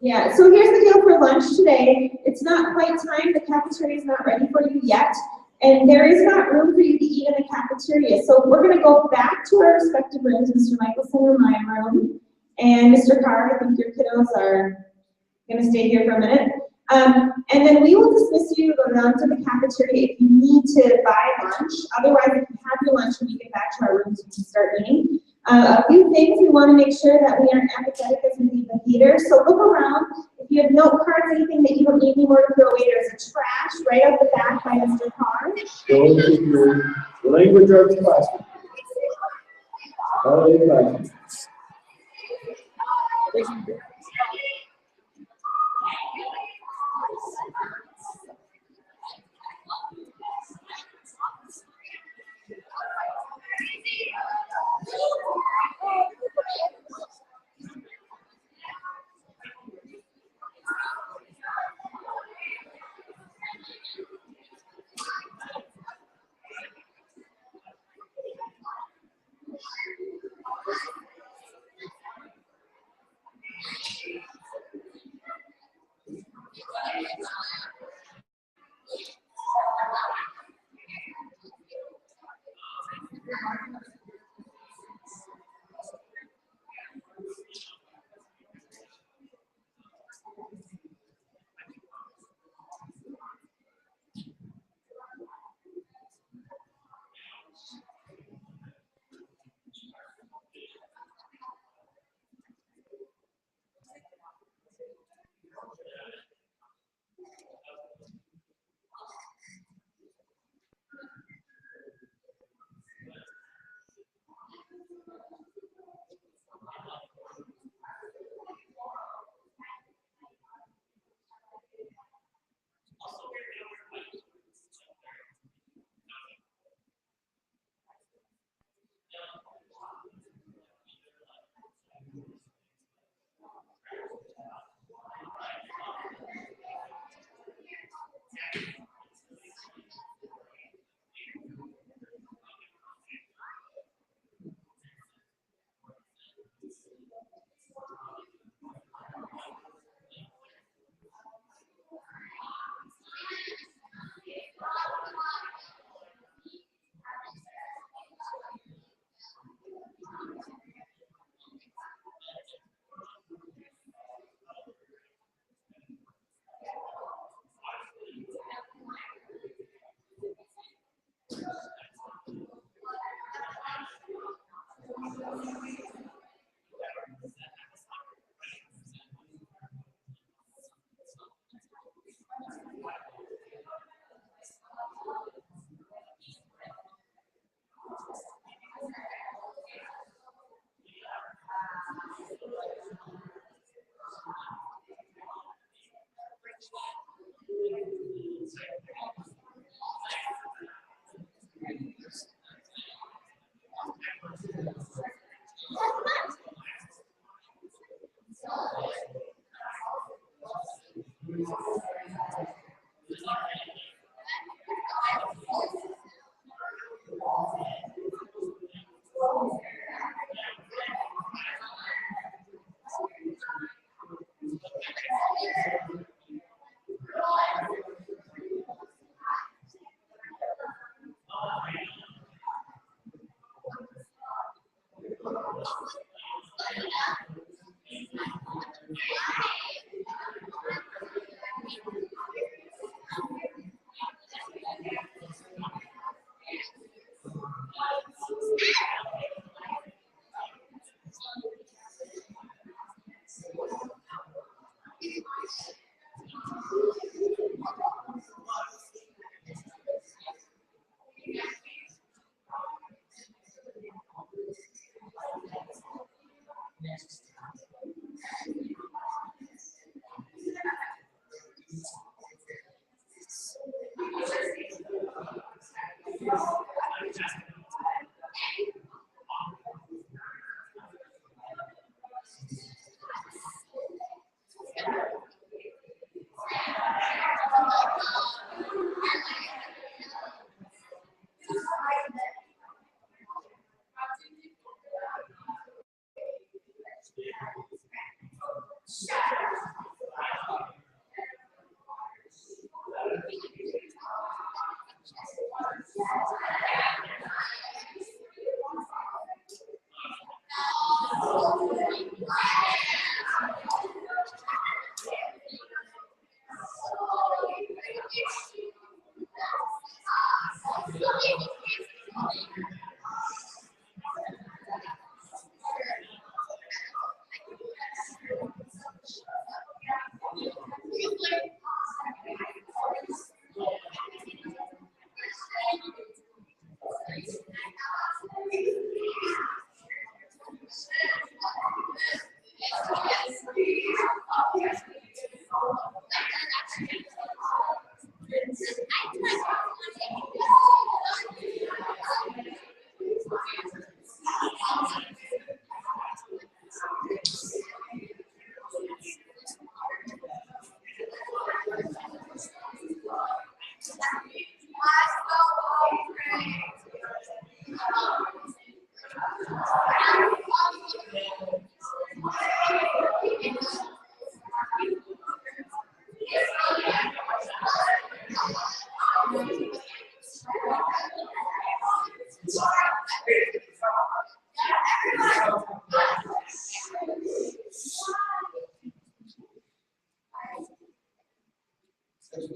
Yeah, so here's the deal for lunch today. It's not quite time. The cafeteria is not ready for you yet. And there is not room for you to eat in the cafeteria. So we're going to go back to our respective rooms, Mr. Michelson or my room. And Mr. Carr, I think your kiddos are going to stay here for a minute. And then we will dismiss you to go down to the cafeteria if you need to buy lunch. Otherwise, if you have your lunch when you get back to our rooms, you can start eating. A few things we want to make sure that we aren't apathetic as we leave the theater. So look around. If you have note cards, anything that you don't need anymore to throw away, there's a trash right out the back by Mr. Carr. Go to your language arts classroom.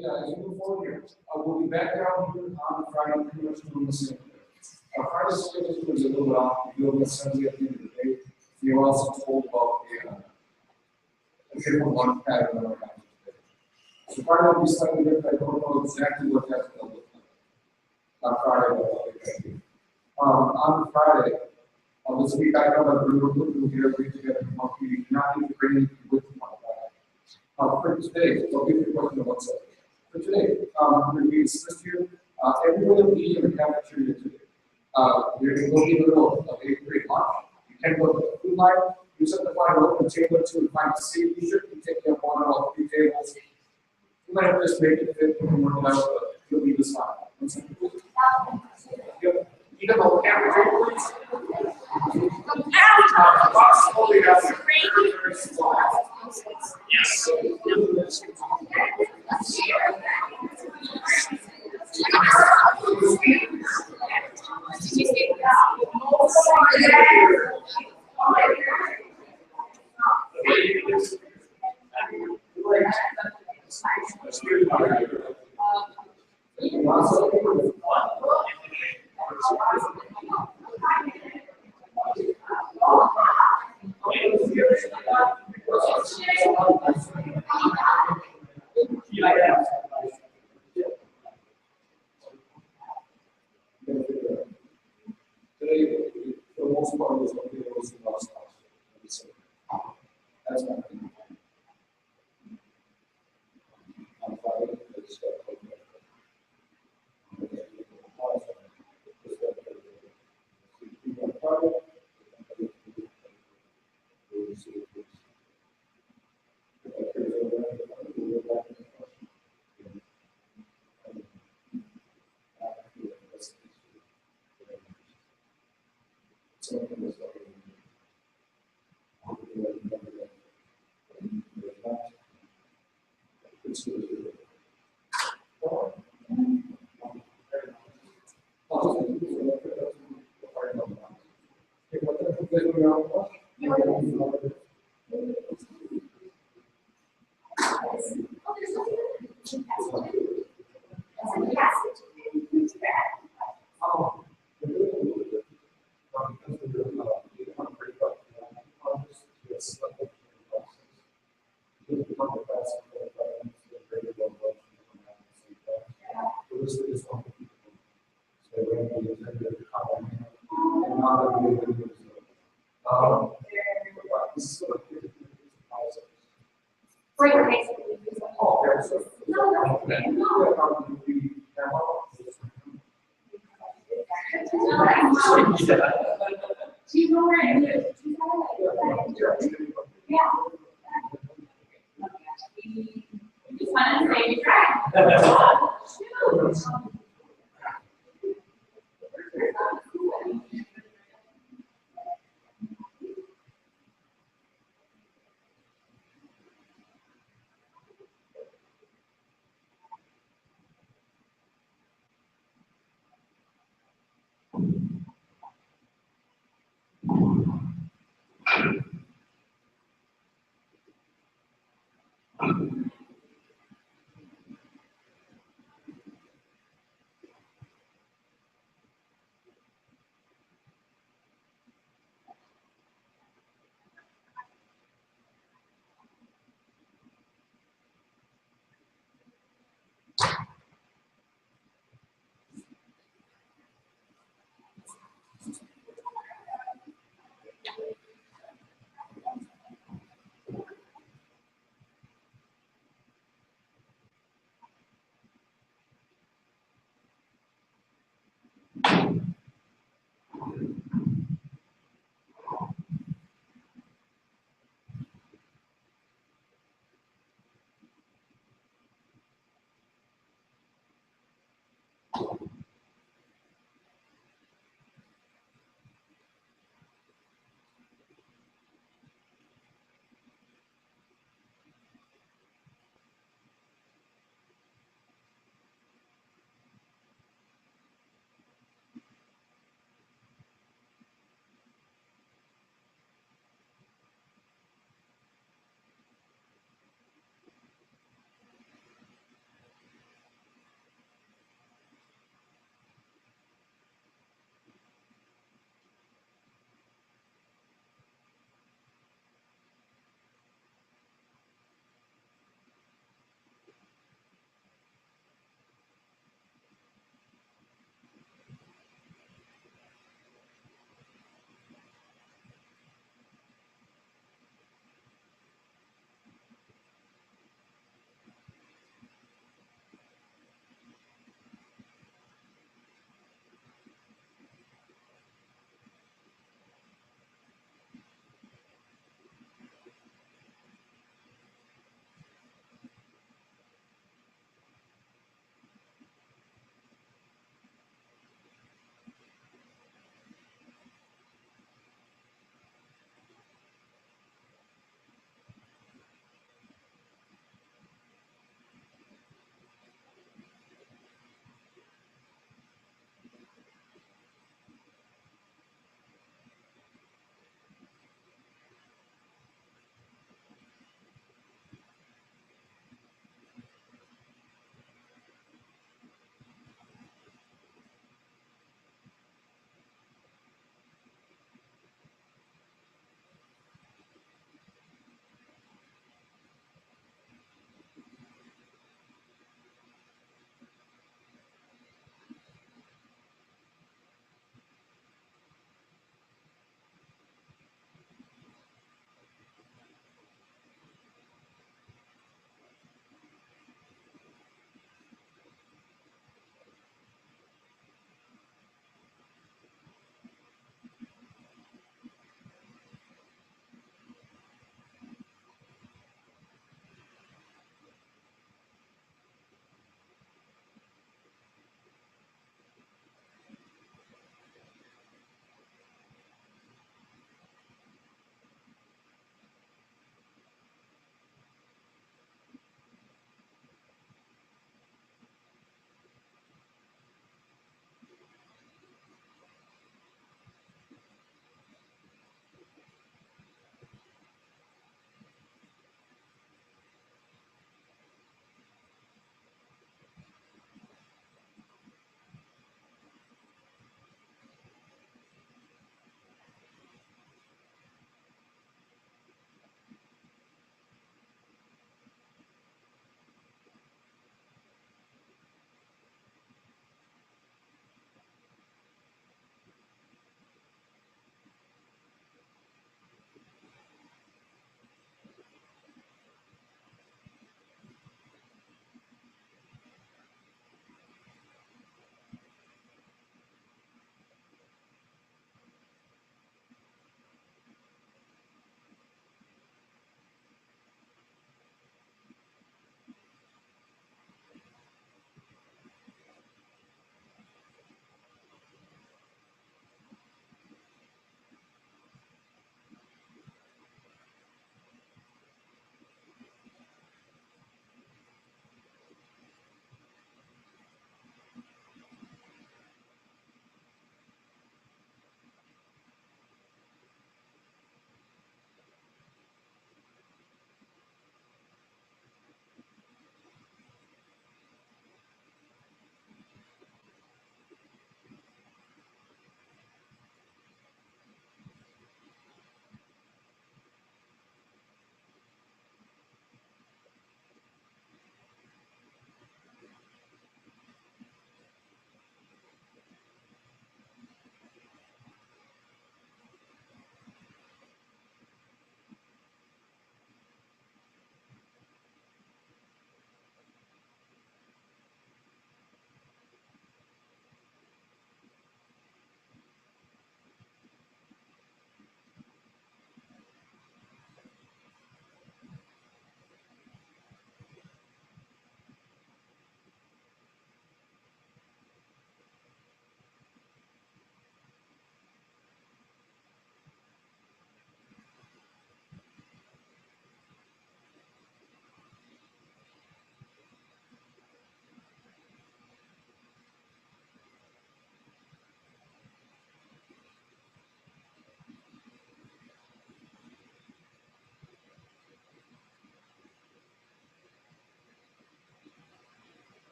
As we move forward here, we'll be back down here on Friday, pretty much doing the same thing. Our Friday schedule was a little bit off, we do it Sunday at the end of the day. We were also told about the different one pattern on our calendar today. So Friday will be slightly different, I don't know exactly what that's going to look like. Not Friday, but what we're going to do. On Friday, this week I know that we were looking to get everything together for month meeting, not need to bring anything with you on Friday. For today, so I'll give you a question about something. For today, we're going to be dismissed here. Everyone will be in the cafeteria today. We're going to go in the middle of 8th grade lunch. You can go to the food line, use up the final open table to and find a seat. You shouldn't be taking up one or all 3 tables. You might have to just make it fit and work it out, but you'll be this fine. You can hold the cafeteria, please. Possibly that's very, very small. Yes. Today, for the most part, was what people was in last house. That's my opinion. On Friday, it's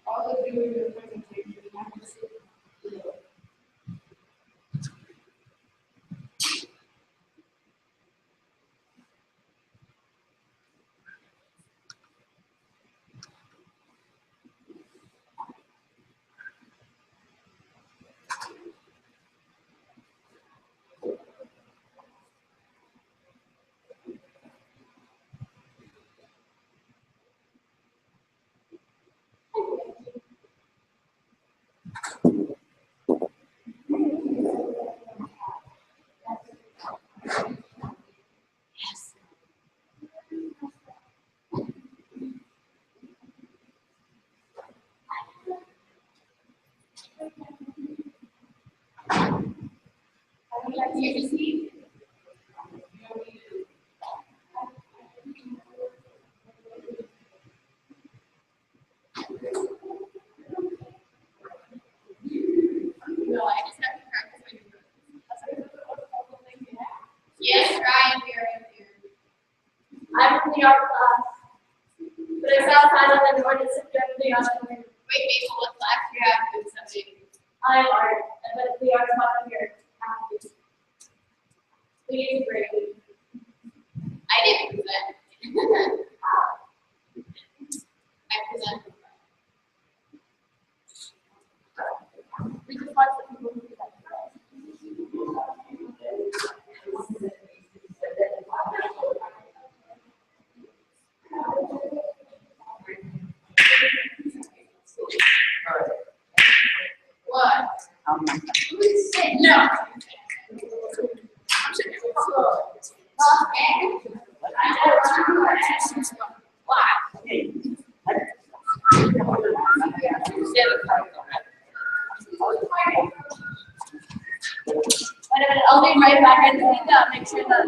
All of you in your presentation, have to sit. You see? No, I just have to practice my new. Yes, Ryan, we are in here. I'm from the art class. But it's outside of the door to sit directly on the window. Wait, Maple, what class do you have in something? I'm art, but the art class here. Please bring. I didn't present. I present. We just watch the people who present. What? Please say no. Why? Wait a minute, I'll be right back. I think make sure that.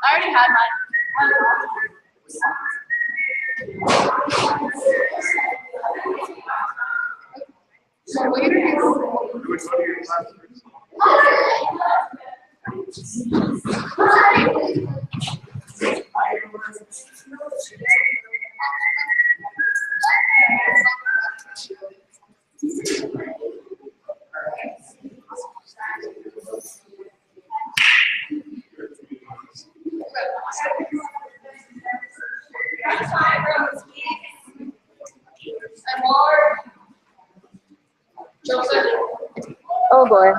I already had mine. So wait a Oh boy.